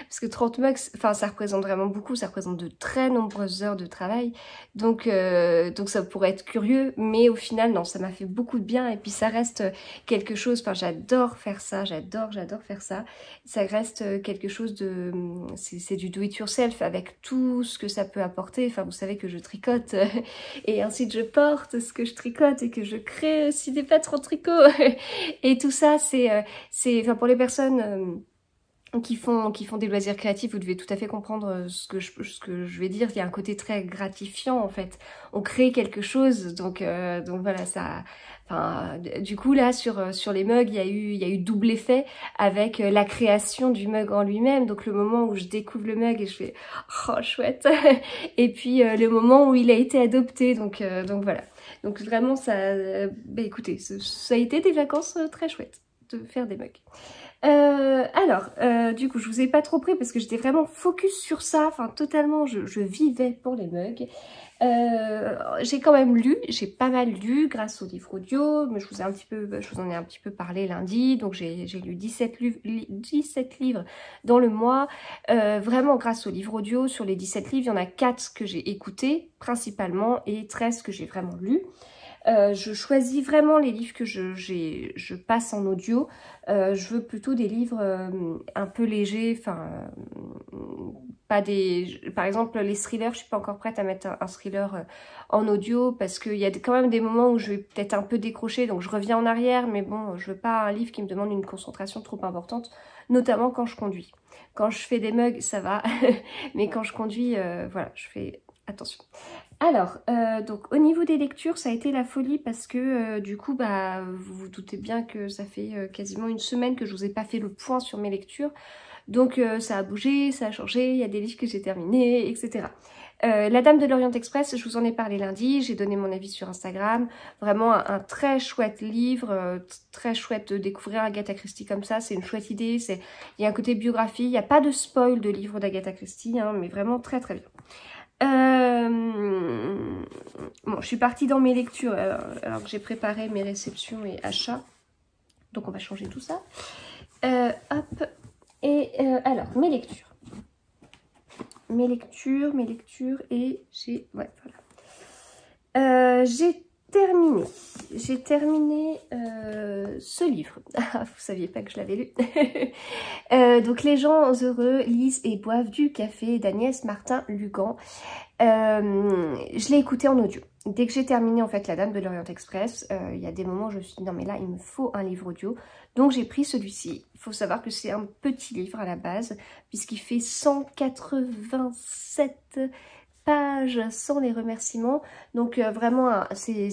parce que 30 mugs, enfin ça représente vraiment beaucoup, ça représente de très nombreuses heures de travail. Donc ça pourrait être curieux, mais au final non, ça m'a fait beaucoup de bien et puis ça reste quelque chose, enfin j'adore faire ça, j'adore faire ça. Ça reste quelque chose de, c'est du do it yourself avec tout ce que ça peut apporter. Enfin vous savez que je tricote et ensuite je porte ce que je tricote et que je crée aussi des patrons en tricot et tout ça c'est enfin pour les personnes qui font des loisirs créatifs, vous devez tout à fait comprendre ce que je vais dire. Il y a un côté très gratifiant en fait. On crée quelque chose, donc voilà, ça. Enfin, du coup là sur les mugs, il y a eu double effet avec la création du mug en lui-même. Donc le moment où je découvre le mug et je fais oh chouette, et puis le moment où il a été adopté. Donc voilà. Donc vraiment ça, bah écoutez, ça a été des vacances très chouettes de faire des mugs. Du coup, je vous ai pas trop pris parce que j'étais vraiment focus sur ça, enfin totalement, je vivais pour les mugs. J'ai quand même lu, j'ai pas mal lu grâce au livre audio, mais je vous en ai un petit peu parlé lundi, donc j'ai lu 17 livres dans le mois. Vraiment grâce au livre audio, sur les 17 livres, il y en a 4 que j'ai écoutés principalement et 13 que j'ai vraiment lus. Je choisis vraiment les livres que je passe en audio. Je veux plutôt des livres un peu légers, enfin, pas des... Par exemple, les thrillers, je suis pas encore prête à mettre un thriller en audio parce qu'il y a quand même des moments où je vais peut-être un peu décrocher, donc je reviens en arrière, mais bon, je veux pas un livre qui me demande une concentration trop importante, notamment quand je conduis. Quand je fais des mugs, ça va, mais quand je conduis, voilà, je fais attention. Alors, donc au niveau des lectures, ça a été la folie parce que du coup, bah, vous vous doutez bien que ça fait quasiment une semaine que je vous ai pas fait le point sur mes lectures. Donc ça a bougé, ça a changé, il y a des livres que j'ai terminés, etc. La Dame de l'Orient Express, je vous en ai parlé lundi, j'ai donné mon avis sur Instagram. Vraiment un très chouette livre, très chouette de découvrir Agatha Christie comme ça, c'est une chouette idée. Il y a un côté biographie, il n'y a pas de spoil de livre d'Agatha Christie, hein, mais vraiment très très bien. Bon, je suis partie dans mes lectures alors que j'ai préparé mes réceptions et achats. Donc on va changer tout ça. Hop. Et alors, mes lectures. Mes lectures et j'ai... Ouais, voilà. J'ai terminé ce livre. Vous saviez pas que je l'avais lu. Donc les gens heureux lisent et boivent du café d'Agnès Martin-Lugan. Je l'ai écouté en audio. Dès que j'ai terminé en fait La Dame de l'Orient Express, il y a des moments où je me suis dit non mais là il me faut un livre audio. Donc j'ai pris celui-ci. Il faut savoir que c'est un petit livre à la base puisqu'il fait 187 pages sans les remerciements. Donc vraiment c'est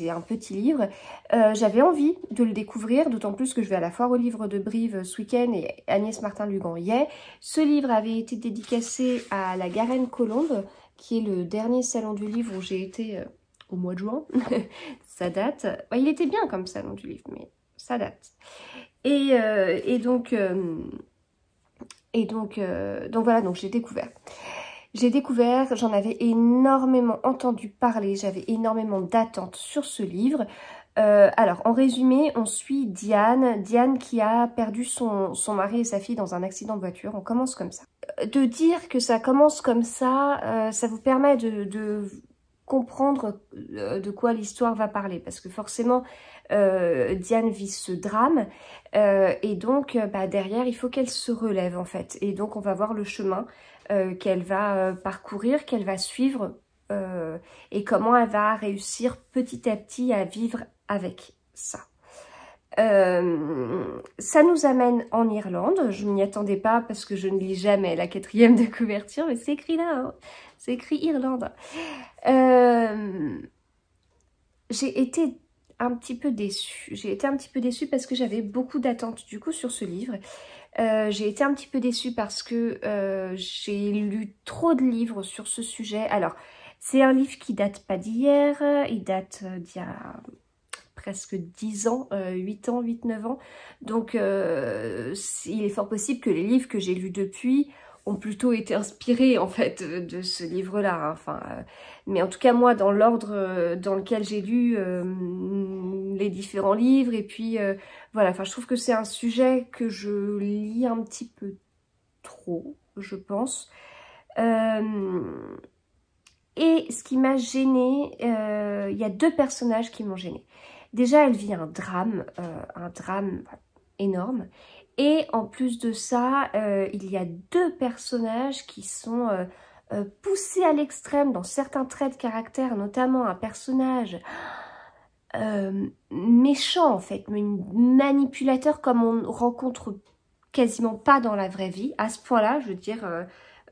un petit livre. J'avais envie de le découvrir, d'autant plus que je vais à la foire au livre de Brive ce week-end et Agnès Martin-Lugan y est. Ce livre avait été dédicacé à la Garenne-Colombe, qui est le dernier salon du livre où j'ai été au mois de juin. Ça date. Bah, il était bien comme salon du livre, mais ça date. Donc voilà, donc j'ai découvert. J'en avais énormément entendu parler, j'avais énormément d'attentes sur ce livre. Alors, en résumé, on suit Diane qui a perdu son mari et sa fille dans un accident de voiture. On commence comme ça. De dire que ça commence comme ça, ça vous permet de comprendre de quoi l'histoire va parler. Parce que forcément, Diane vit ce drame et donc bah, derrière, il faut qu'elle se relève en fait. Et donc, on va voir le chemin qu'elle va parcourir, qu'elle va suivre et comment elle va réussir petit à petit à vivre avec ça. Ça nous amène en Irlande. Je m'y attendais pas parce que je ne lis jamais la 4e de couverture, mais c'est écrit là, hein. C'est écrit Irlande. J'ai été un petit peu déçue. Parce que j'avais beaucoup d'attentes du coup sur ce livre. J'ai été un petit peu déçue parce que j'ai lu trop de livres sur ce sujet. Alors, c'est un livre qui date pas d'hier, il date d'il y a presque 10 ans, 8-9 ans. Donc, il est fort possible que les livres que j'ai lus depuis ont plutôt été inspirés en fait de ce livre-là. Hein. Enfin, mais en tout cas, moi, dans l'ordre dans lequel j'ai lu les différents livres, et puis voilà, enfin, je trouve que c'est un sujet que je lis un petit peu trop, je pense. Et ce qui m'a gênée, il y a 2 personnages qui m'ont gênée. Déjà, elle vit un drame énorme. Et en plus de ça, il y a 2 personnages qui sont poussés à l'extrême dans certains traits de caractère, notamment un personnage méchant en fait, manipulateur comme on rencontre quasiment pas dans la vraie vie, à ce point-là, je veux dire,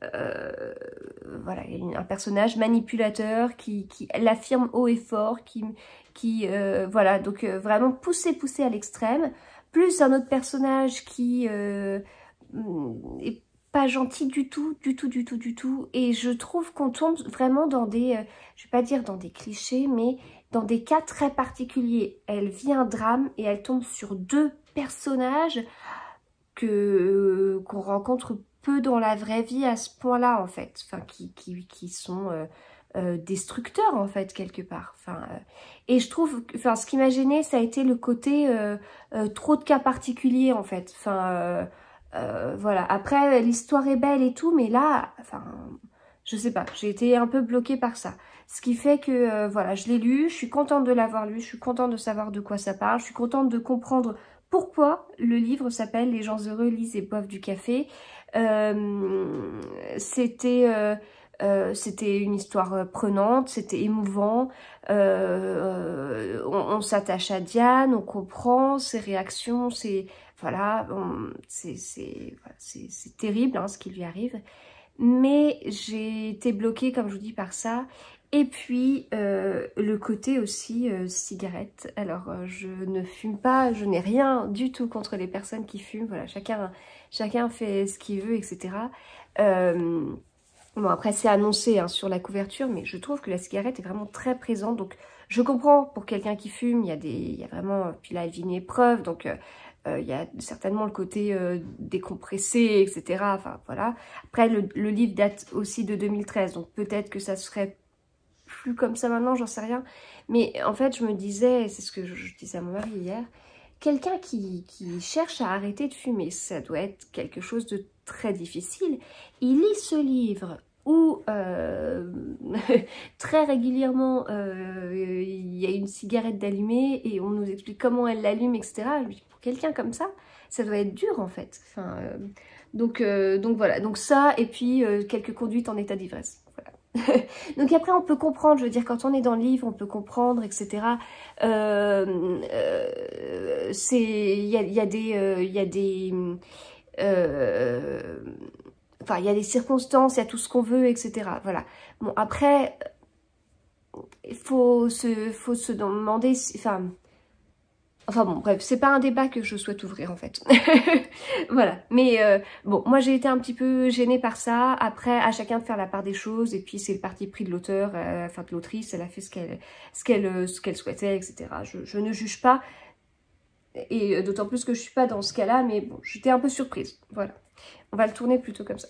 voilà, il y a un personnage manipulateur qui l'affirme haut et fort, voilà, donc vraiment poussé à l'extrême, plus un autre personnage qui est pas gentil du tout, et je trouve qu'on tombe vraiment dans des, je vais pas dire dans des clichés, mais dans des cas très particuliers. Elle vit un drame et elle tombe sur deux personnages qu'on rencontre peu dans la vraie vie à ce point-là, en fait, enfin, qui sont destructeurs, en fait, quelque part. Enfin, et je trouve, enfin, ce qui m'a gênée, ça a été le côté trop de cas particuliers, en fait. Enfin, voilà. Après, l'histoire est belle et tout, mais là, enfin, je sais pas, j'ai été un peu bloquée par ça. Ce qui fait que, voilà, je l'ai lu, je suis contente de l'avoir lu, je suis contente de savoir de quoi ça parle, je suis contente de comprendre pourquoi le livre s'appelle « Les gens heureux lisent et boivent du café ». C'était une histoire prenante, c'était émouvant, on s'attache à Diane, on comprend ses réactions, voilà, c'est terrible hein, ce qui lui arrive. Mais j'ai été bloquée, comme je vous dis, par ça. Et puis, le côté aussi cigarette. Alors, je ne fume pas, je n'ai rien du tout contre les personnes qui fument. Voilà, chacun fait ce qu'il veut, etc. Bon, après, c'est annoncé hein, sur la couverture, mais je trouve que la cigarette est vraiment très présente. Donc, je comprends pour quelqu'un qui fume, il y a vraiment... Puis là, elle vit une épreuve, donc... il y a certainement le côté décompressé, etc. Enfin, voilà. Après, le livre date aussi de 2013, donc peut-être que ça serait plus comme ça maintenant, j'en sais rien. Mais en fait, je me disais, c'est ce que je disais à mon mari hier, quelqu'un qui cherche à arrêter de fumer, ça doit être quelque chose de très difficile. Il lit ce livre où très régulièrement il y a une cigarette d'allumée et on nous explique comment elle l'allume, etc. Pour quelqu'un comme ça doit être dur en fait. Enfin, donc voilà, donc ça et puis quelques conduites en état d'ivresse. Voilà. Donc après on peut comprendre, je veux dire quand on est dans le livre on peut comprendre, etc. Enfin, il y a des circonstances, il y a tout ce qu'on veut, etc. Voilà. Bon, après, il faut se demander... Enfin bon, bref, c'est pas un débat que je souhaite ouvrir, en fait. Voilà. Mais bon, moi, j'ai été un petit peu gênée par ça. Après, à chacun de faire la part des choses. Et puis, c'est le parti pris de l'auteur, enfin de l'autrice. Elle a fait ce qu'elle souhaitait, etc. Je ne juge pas. Et d'autant plus que je suis pas dans ce cas-là. Mais bon, j'étais un peu surprise. Voilà. On va le tourner plutôt comme ça.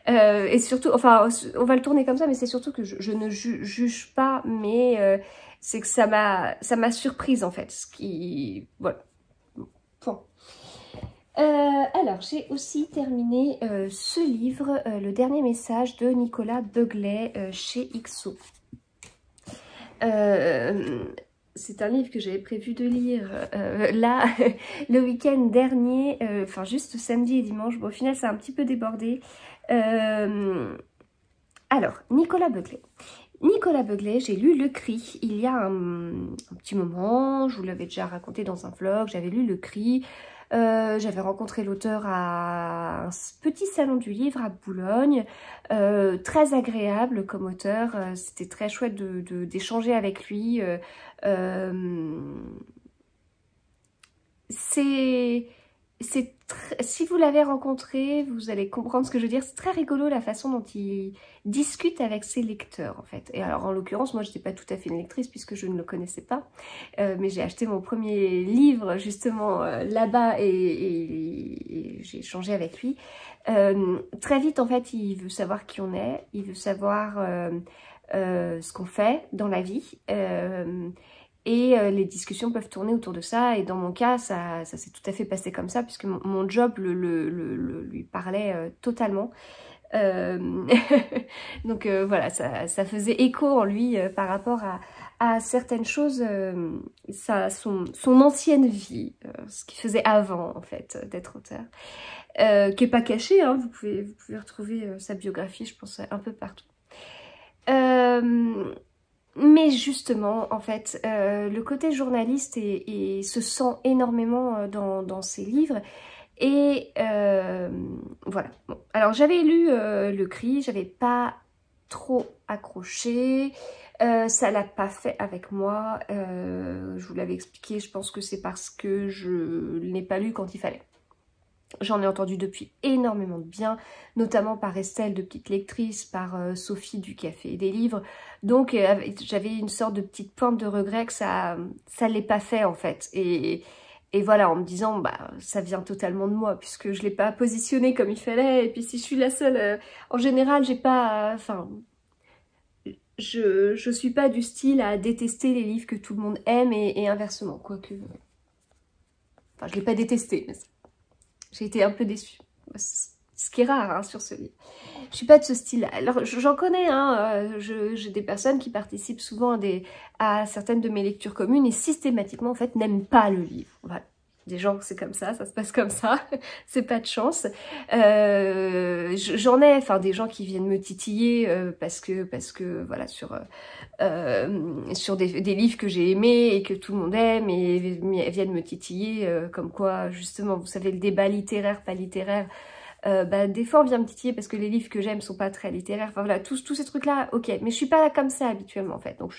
Et surtout, enfin, on va le tourner comme ça, mais c'est surtout que je ne juge pas, mais c'est que ça m'a surprise en fait. Ce qui, voilà. Bon. Alors, j'ai aussi terminé ce livre, Le dernier message de Nicolas Beuglet chez XO. C'est un livre que j'avais prévu de lire là, le week-end dernier, enfin juste samedi et dimanche. Bon, au final, ça a un petit peu débordé. Alors, Nicolas Beuglet. Nicolas Beuglet, j'ai lu Le Cri il y a un petit moment. Je vous l'avais déjà raconté dans un vlog. J'avais lu Le Cri. J'avais rencontré l'auteur à un petit salon du livre à Boulogne, très agréable comme auteur, c'était très chouette d'échanger avec lui. Si vous l'avez rencontré, vous allez comprendre ce que je veux dire. C'est très rigolo la façon dont il discute avec ses lecteurs en fait. Et alors en l'occurrence, moi je n'étais pas tout à fait une lectrice puisque je ne le connaissais pas. Mais j'ai acheté mon premier livre justement là-bas et j'ai échangé avec lui. Très vite en fait, il veut savoir qui on est, il veut savoir ce qu'on fait dans la vie. Et les discussions peuvent tourner autour de ça. Et dans mon cas, ça s'est tout à fait passé comme ça, puisque mon job lui parlait totalement. Donc voilà, ça faisait écho en lui par rapport à certaines choses, son ancienne vie, ce qu'il faisait avant, en fait, d'être auteur. Qui n'est pas caché, hein, vous pouvez retrouver sa biographie, je pense, un peu partout. Mais justement, en fait, le côté journaliste se sent énormément dans ses livres. Et voilà. Bon. Alors j'avais lu Le Cri, j'avais pas trop accroché. Ça l'a pas fait avec moi. Je vous l'avais expliqué, je pense que c'est parce que je l'ai pas lu quand il fallait. J'en ai entendu depuis énormément de bien, notamment par Estelle de Petite Lectrice, par Sophie du Café et des Livres. Donc j'avais une sorte de petite pointe de regret que ça l'ait pas fait en fait. Et voilà, en me disant, bah ça vient totalement de moi, puisque je l'ai pas positionné comme il fallait. Et puis si je suis la seule, en général, j'ai pas... Enfin, je suis pas du style à détester les livres que tout le monde aime et inversement, quoique... Enfin, je l'ai pas détesté, mais j'ai été un peu déçue. Ce qui est rare hein, sur ce livre. Je suis pas de ce style-là. Alors j'en connais, hein, j'ai des personnes qui participent souvent à certaines de mes lectures communes et systématiquement en fait n'aiment pas le livre. Voilà. Des gens, c'est comme ça se passe comme ça, c'est pas de chance. J'en ai, enfin des gens qui viennent me titiller parce que voilà sur des livres que j'ai aimés et que tout le monde aime et viennent me titiller comme quoi justement vous savez le débat littéraire pas littéraire. Bah, des fois on vient me titiller parce que les livres que j'aime sont pas très littéraires, enfin voilà, tous ces trucs là, ok, mais je suis pas comme ça habituellement en fait, donc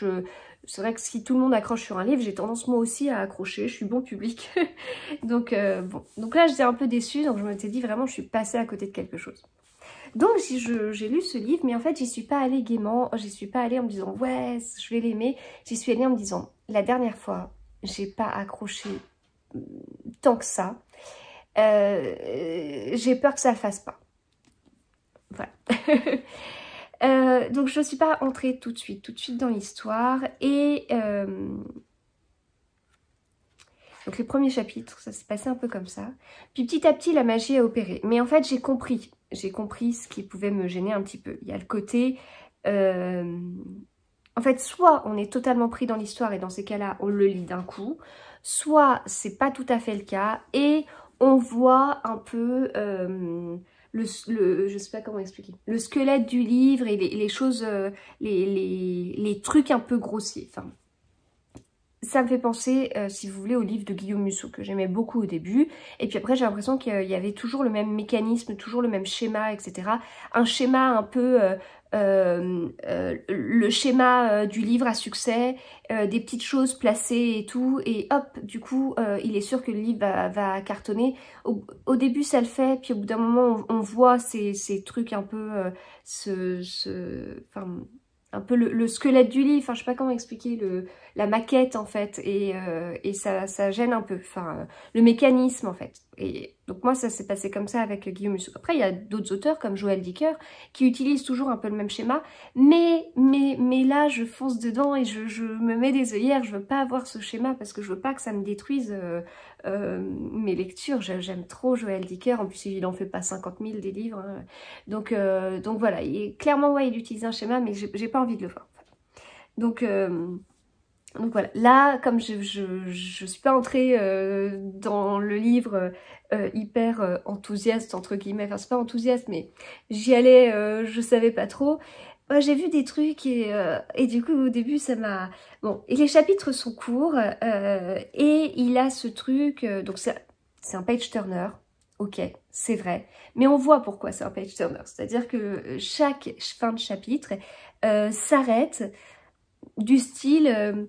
c'est vrai que si tout le monde accroche sur un livre, j'ai tendance moi aussi à accrocher, je suis bon public, donc bon, donc là j'étais un peu déçue, donc je m'étais dit vraiment je suis passée à côté de quelque chose. Donc j'ai lu ce livre, mais en fait j'y suis pas allée gaiement, j'y suis pas allée en me disant ouais je vais l'aimer, j'y suis allée en me disant la dernière fois j'ai pas accroché tant que ça. J'ai peur que ça le fasse pas. Voilà. Donc je ne suis pas entrée tout de suite dans l'histoire. Et donc les premiers chapitres, ça s'est passé un peu comme ça. Puis petit à petit, la magie a opéré. Mais en fait, j'ai compris ce qui pouvait me gêner un petit peu. Il y a le côté... En fait, soit on est totalement pris dans l'histoire et dans ces cas-là, on le lit d'un coup. Soit c'est pas tout à fait le cas et on voit un peu je sais pas comment expliquer, le squelette du livre et les choses, les trucs un peu grossiers. Enfin, ça me fait penser, si vous voulez, au livre de Guillaume Musso que j'aimais beaucoup au début. Et puis après, j'ai l'impression qu'il y avait toujours le même mécanisme, toujours le même schéma, etc. Un schéma un peu... le schéma du livre à succès, des petites choses placées et tout, et hop, du coup, il est sûr que le livre va cartonner. Au début, ça le fait, puis au bout d'un moment, on voit ces trucs un peu, enfin, un peu le squelette du livre, enfin, je sais pas comment expliquer, la maquette en fait, et ça gêne un peu, enfin, le mécanisme en fait. Et donc moi, ça s'est passé comme ça avec Guillaume Musso. Après, il y a d'autres auteurs comme Joël Dicker qui utilisent toujours un peu le même schéma, mais là, je fonce dedans et je me mets des œillères, je veux pas avoir ce schéma parce que je veux pas que ça me détruise mes lectures. J'aime trop Joël Dicker, en plus il en fait pas 50 000 des livres, hein. Donc voilà, clairement ouais, il utilise un schéma, mais j'ai pas envie de le voir. Donc voilà, là, comme je suis pas entrée dans le livre hyper enthousiaste, entre guillemets, enfin c'est pas enthousiaste, mais j'y allais, je savais pas trop. J'ai vu des trucs et du coup au début ça m'a... Bon, et les chapitres sont courts et il a ce truc, donc c'est un page-turner, ok, c'est vrai, mais on voit pourquoi c'est un page-turner, c'est-à-dire que chaque fin de chapitre s'arrête du style...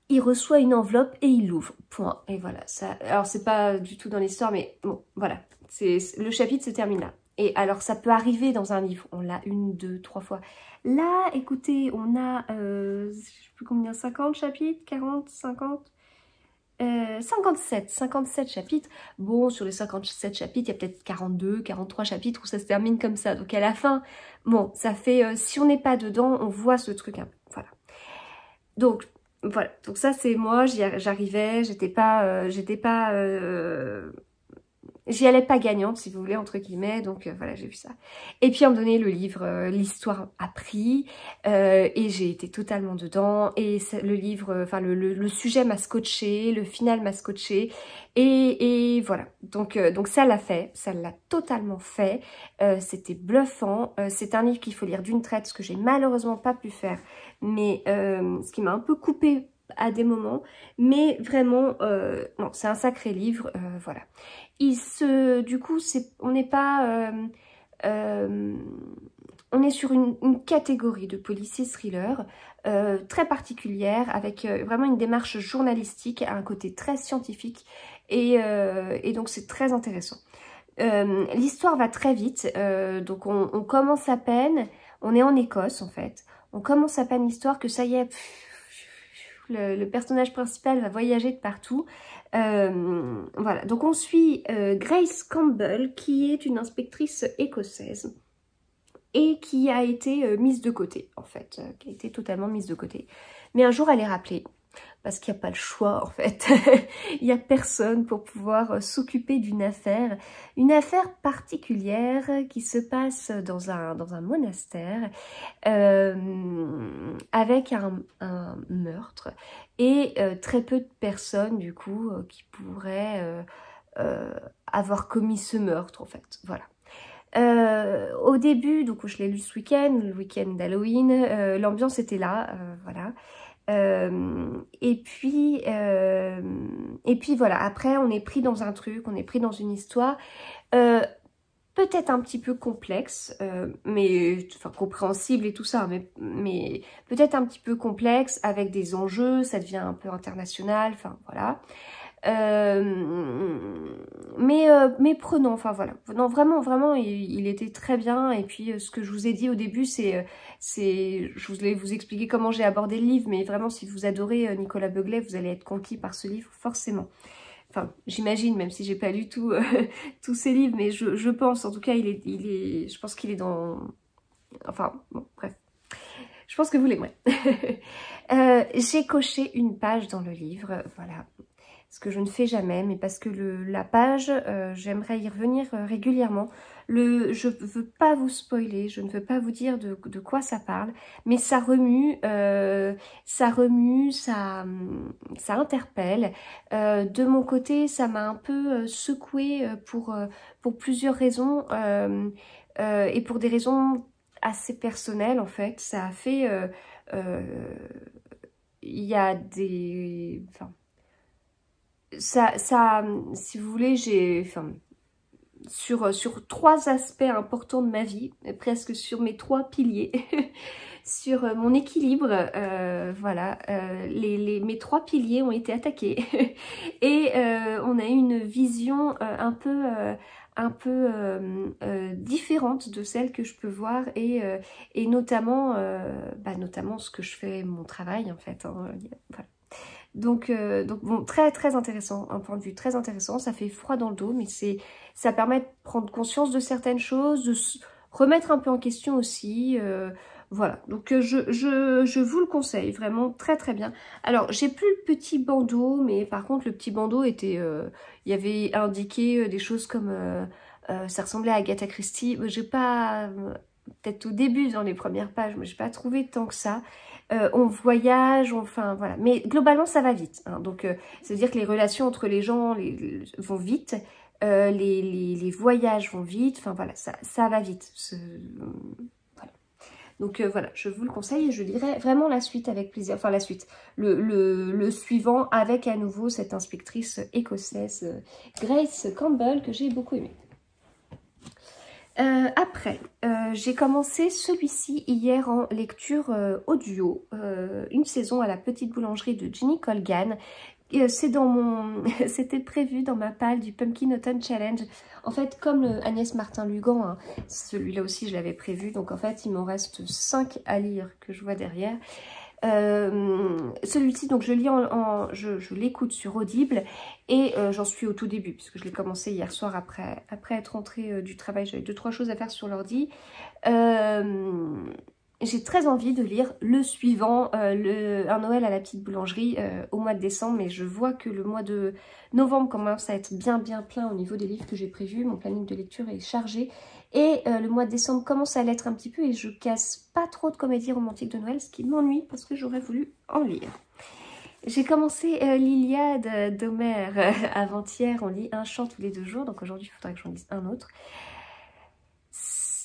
il reçoit une enveloppe et il l'ouvre, point. Et voilà, ça. Alors c'est pas du tout dans l'histoire, mais bon, voilà. Le chapitre se termine là. Et alors ça peut arriver dans un livre, on l'a 1, 2, 3 fois. Là, écoutez, on a, je sais plus combien, 50 chapitres, 40, 50 57 chapitres. Bon, sur les 57 chapitres, il y a peut-être 42, 43 chapitres où ça se termine comme ça. Donc à la fin, bon, ça fait, si on n'est pas dedans, on voit ce truc un peu. Voilà. Donc, voilà, donc ça c'est moi, j'arrivais, j'y allais pas gagnante si vous voulez entre guillemets, donc voilà j'ai vu ça. Et puis à un moment donné le livre, l'histoire a pris et j'ai été totalement dedans et le livre, enfin le sujet m'a scotché, le final m'a scotché et voilà. Donc ça l'a fait, ça l'a totalement fait, c'était bluffant, c'est un livre qu'il faut lire d'une traite, ce que j'ai malheureusement pas pu faire, mais ce qui m'a un peu coupé à des moments, mais vraiment, non, c'est un sacré livre, voilà. Du coup, on n'est pas... on est sur une catégorie de policiers thriller très particulière, avec vraiment une démarche journalistique, un côté très scientifique, et donc c'est très intéressant. L'histoire va très vite, donc on commence à peine, on est en Écosse en fait, on commence à peine l'histoire que ça y est, le personnage principal va voyager de partout. Voilà, donc on suit Grace Campbell, qui est une inspectrice écossaise et qui a été mise de côté en fait, qui a été totalement mise de côté. Mais un jour elle est rappelée, parce qu'il n'y a pas le choix en fait. Il n'y a personne pour pouvoir s'occuper d'une affaire particulière qui se passe dans un monastère avec un meurtre et très peu de personnes du coup qui pourraient avoir commis ce meurtre en fait, voilà. Au début, donc je l'ai lu ce week-end, le week-end d'Halloween, l'ambiance était là, voilà. Et puis voilà, après on est pris dans un truc, on est pris dans une histoire peut-être un petit peu complexe, mais enfin compréhensible et tout ça, mais peut-être un petit peu complexe avec des enjeux, ça devient un peu international, enfin voilà. Mais prenons, enfin voilà. Non, vraiment, il était très bien. Et puis, ce que je vous ai dit au début, je voulais vous expliquer comment j'ai abordé le livre, mais vraiment, si vous adorez Nicolas Beuglet, vous allez être conquis par ce livre, forcément. Enfin, j'imagine, même si j'ai pas lu tous ces livres, mais je pense, en tout cas, je pense qu'il est dans... Enfin, bon, bref. Je pense que vous l'aimerez. J'ai coché une page dans le livre, voilà. Ce que je ne fais jamais, mais parce que la page, j'aimerais y revenir régulièrement. Je ne veux pas vous spoiler, je ne veux pas vous dire de quoi ça parle, mais ça remue, ça interpelle. De mon côté, ça m'a un peu secouée pour plusieurs raisons, et pour des raisons assez personnelles en fait. Ça a fait... il y a des... Enfin, ça, si vous voulez, sur 3 aspects importants de ma vie, presque sur mes 3 piliers, sur mon équilibre, voilà, mes 3 piliers ont été attaqués et on a eu une vision un peu différente de celle que je peux voir et notamment, notamment ce que je fais, mon travail en fait, hein, voilà. Donc bon, très intéressant, un point de vue très intéressant, ça fait froid dans le dos, mais ça permet de prendre conscience de certaines choses, de se remettre un peu en question aussi, voilà. Donc je vous le conseille, vraiment très bien. Alors j'ai plus le petit bandeau, mais par contre le petit bandeau était, il y avait indiqué des choses comme, ça ressemblait à Agatha Christie, j'ai pas, peut-être au début dans les premières pages, mais j'ai pas trouvé tant que ça. On voyage, enfin voilà. Mais globalement, ça va vite. Hein. Donc, ça veut dire que les relations entre les gens vont vite. Les voyages vont vite. Enfin voilà, ça va vite. Voilà. Donc voilà, je vous le conseille et je lirai vraiment la suite avec plaisir. Enfin la suite, le suivant avec à nouveau cette inspectrice écossaise, Grace Campbell, que j'ai beaucoup aimé. Après, j'ai commencé celui-ci hier en lecture audio, une saison à la petite boulangerie de Ginny Colgan. C'est dans mon... C'était prévu dans ma palle du Pumpkin Autumn Challenge. En fait, comme Agnès Martin-Lugan, hein, celui-là aussi je l'avais prévu. Donc en fait, il m'en reste 5 à lire que je vois derrière. Celui-ci, donc je lis je l'écoute sur Audible et j'en suis au tout début puisque je l'ai commencé hier soir après être rentrée du travail. J'avais 2-3 choses à faire sur l'ordi. J'ai très envie de lire le suivant, Un Noël à la petite boulangerie au mois de décembre, mais je vois que le mois de novembre commence à être bien plein au niveau des livres que j'ai prévus. Mon planning de lecture est chargé et le mois de décembre commence à l'être un petit peu et je casse pas trop de comédies romantiques de Noël, ce qui m'ennuie parce que j'aurais voulu en lire. J'ai commencé l'Iliade d'Homère avant-hier, on lit un chant tous les 2 jours, donc aujourd'hui il faudra que j'en lise un autre.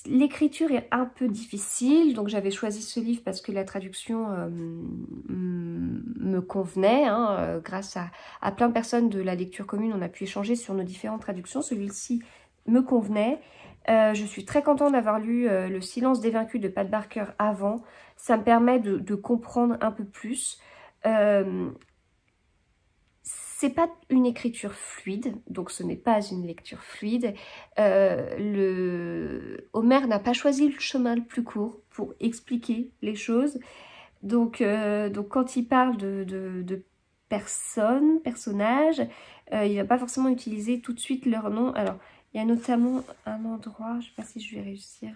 l'écriture est un peu difficile, donc j'avais choisi ce livre parce que la traduction me convenait, hein, grâce à plein de personnes de la lecture commune, on a pu échanger sur nos différentes traductions, celui-ci me convenait. Je suis très contente d'avoir lu Le silence des vaincus de Pat Barker avant, ça me permet de comprendre un peu plus. C'est pas une écriture fluide, donc ce n'est pas une lecture fluide. Homer n'a pas choisi le chemin le plus court pour expliquer les choses. Donc quand il parle de personnages, il va pas forcément utiliser tout de suite leur nom. Alors, il y a notamment un endroit, je sais pas si je vais réussir...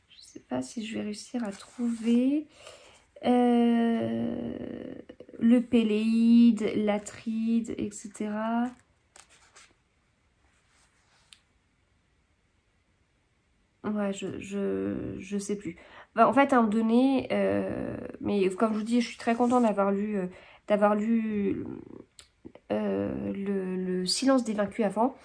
je sais pas si je vais réussir à trouver... le Péléide, l'Atride, etc. Ouais, je sais plus. Bah, en fait, à un moment donné, mais comme je vous dis, je suis très contente d'avoir lu le Silence des vaincus avant.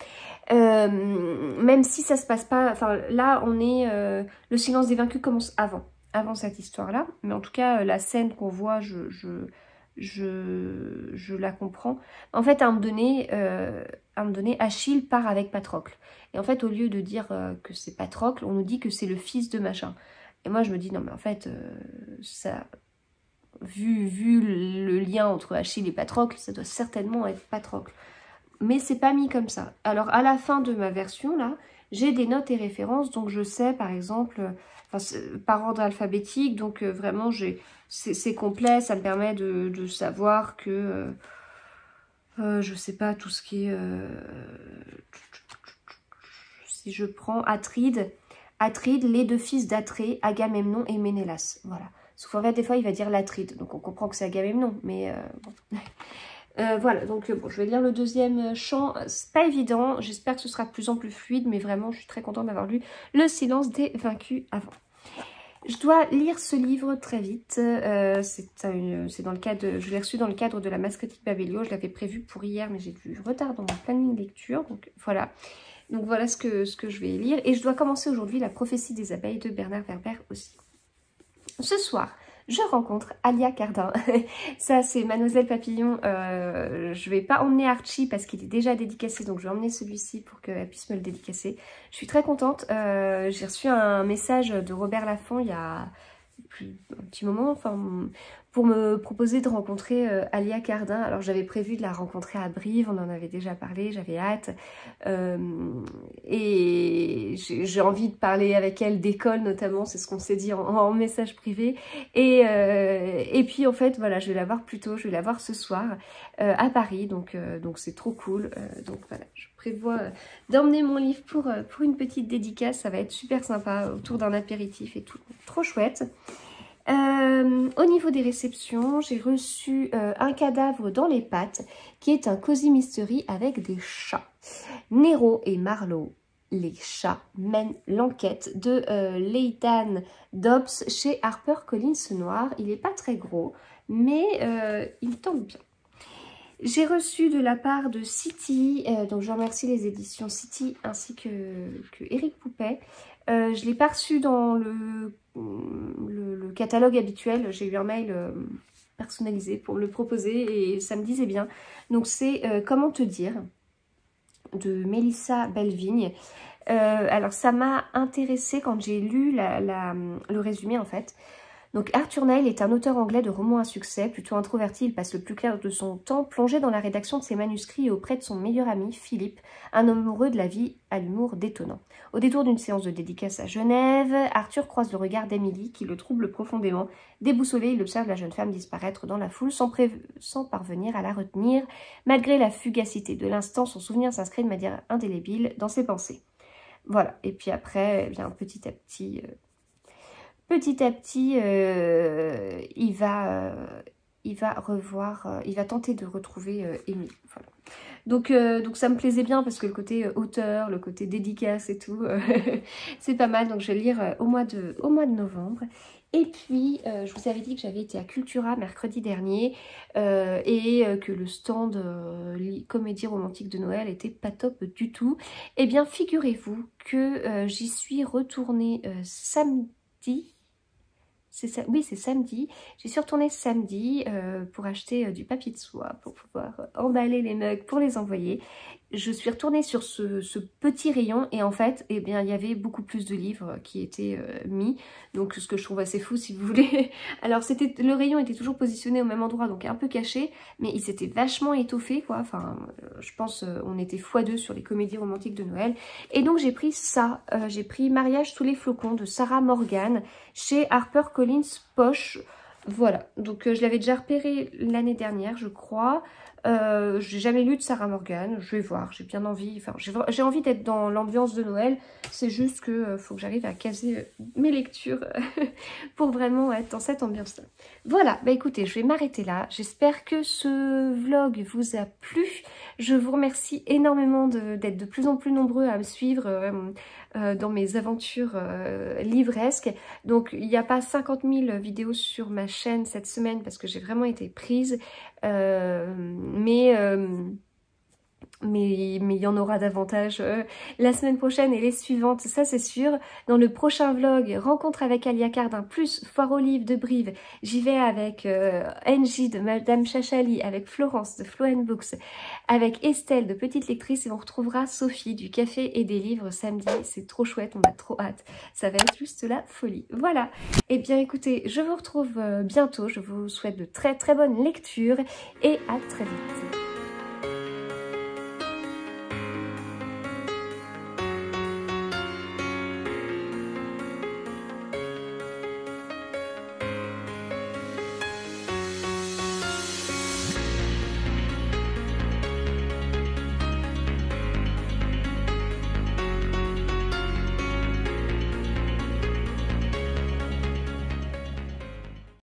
Même si ça se passe pas... Enfin, là, on est... le Silence des vaincus commence avant cette histoire-là. Mais en tout cas, la scène qu'on voit, je la comprends. En fait, à un moment donné, Achille part avec Patrocle. Et en fait, au lieu de dire que c'est Patrocle, on nous dit que c'est le fils de machin. Et moi, je me dis, non, mais en fait, ça, vu le lien entre Achille et Patrocle, ça doit certainement être Patrocle. Mais c'est pas mis comme ça. Alors, à la fin de ma version, là, j'ai des notes et références. Donc, je sais, par exemple, par ordre alphabétique. Donc, vraiment, c'est complet. Ça me permet de savoir que, je sais pas, tout ce qui est... si je prends Atride, les deux fils d'Atrée, Agamemnon et Ménélas. Voilà. Sauf qu'en fait, des fois, il va dire l'Atride. Donc, on comprend que c'est Agamemnon. Mais bon... voilà, donc bon, je vais lire le deuxième chant. C'est pas évident, j'espère que ce sera de plus en plus fluide, mais vraiment, je suis très contente d'avoir lu Le silence des vaincus avant. Je dois lire ce livre très vite. C'est dans le cadre, je l'ai reçu dans le cadre de la Mascotique Babelio. Je l'avais prévu pour hier, mais j'ai du retard dans mon planning lecture. Donc voilà. Donc voilà ce que je vais lire. Et je dois commencer aujourd'hui La prophétie des abeilles de Bernard Werber aussi. Ce soir, je rencontre Alia Cardin. Ça, c'est Mademoiselle Papillon. Je vais pas emmener Archie parce qu'il est déjà dédicacé. Donc, je vais emmener celui-ci pour qu'elle puisse me le dédicacer. Je suis très contente. J'ai reçu un message de Robert Laffont il y a un petit moment. Enfin, pour me proposer de rencontrer Alia Cardin. Alors, j'avais prévu de la rencontrer à Brive. On en avait déjà parlé. J'avais hâte. Et j'ai envie de parler avec elle d'école notamment, c'est ce qu'on s'est dit en message privé. Et puis en fait voilà, je vais la voir plus tôt, je vais la voir ce soir à Paris, donc c'est trop cool. Donc voilà, je prévois d'emmener mon livre pour une petite dédicace, ça va être super sympa autour d'un apéritif et tout, trop chouette. Au niveau des réceptions, j'ai reçu Un cadavre dans les pattes, qui est un cosy mystery avec des chats. Nero et Marlowe, les chats, mènent l'enquête de Leighton Dobbs chez HarperCollins Noir. Il n'est pas très gros, mais il tente bien. J'ai reçu de la part de City, donc je remercie les éditions City ainsi que Éric Poupet. Je ne l'ai pas reçu dans le catalogue habituel, j'ai eu un mail personnalisé pour me le proposer et ça me disait bien. Donc c'est Comment te dire de Mélissa Bellevigne. Alors ça m'a intéressée quand j'ai lu le résumé en fait. Donc Arthur Neil est un auteur anglais de romans à succès, plutôt introverti, il passe le plus clair de son temps plongé dans la rédaction de ses manuscrits et auprès de son meilleur ami, Philippe, un homme amoureux de la vie à l'humour détonnant. Au détour d'une séance de dédicace à Genève, Arthur croise le regard d'Emily qui le trouble profondément. Déboussolé, il observe la jeune femme disparaître dans la foule sans parvenir à la retenir. Malgré la fugacité de l'instant, son souvenir s'inscrit de manière indélébile dans ses pensées. Voilà, et puis après, eh bien, petit à petit, il va tenter de retrouver Émilie. Voilà. Donc ça me plaisait bien parce que le côté auteur, le côté dédicace et tout, c'est pas mal. Donc je vais le lire au mois de novembre. Et puis, je vous avais dit que j'avais été à Cultura mercredi dernier et que le stand comédie romantique de Noël était pas top du tout. Eh bien, figurez-vous que j'y suis retournée samedi. Oui, c'est samedi. J'y suis retournée samedi pour acheter du papier de soie pour pouvoir emballer les mugs pour les envoyer. Je suis retournée sur ce petit rayon et en fait, eh bien, il y avait beaucoup plus de livres qui étaient mis. Donc, ce que je trouve assez fou, si vous voulez. Alors, le rayon était toujours positionné au même endroit, donc un peu caché, mais il s'était vachement étoffé, quoi. Enfin, je pense on était x2 sur les comédies romantiques de Noël. Et donc, j'ai pris ça. J'ai pris Mariage sous les flocons de Sarah Morgan chez HarperCollins Poche. Voilà, donc je l'avais déjà repéré l'année dernière, je crois. J'ai jamais lu de Sarah Morgan, je vais voir, j'ai bien envie, enfin j'ai envie d'être dans l'ambiance de Noël, c'est juste que faut que j'arrive à caser mes lectures pour vraiment être dans cette ambiance-là. Voilà, bah écoutez, je vais m'arrêter là, j'espère que ce vlog vous a plu, je vous remercie énormément d'être de plus en plus nombreux à me suivre dans mes aventures livresques. Donc il n'y a pas 50 000 vidéos sur ma chaîne cette semaine parce que j'ai vraiment été prise, mais il y en aura davantage la semaine prochaine et les suivantes, ça c'est sûr. Dans le prochain vlog, rencontre avec Alia Cardin plus foire aux livres de Brive, j'y vais avec NJ de Madame Chachali, avec Florence de Flo Books, avec Estelle de Petite Lectrice et on retrouvera Sophie du Café et des Livres samedi. C'est trop chouette, on a trop hâte, ça va être juste la folie. Voilà, et bien écoutez, je vous retrouve bientôt, je vous souhaite de très très bonnes lectures et à très vite.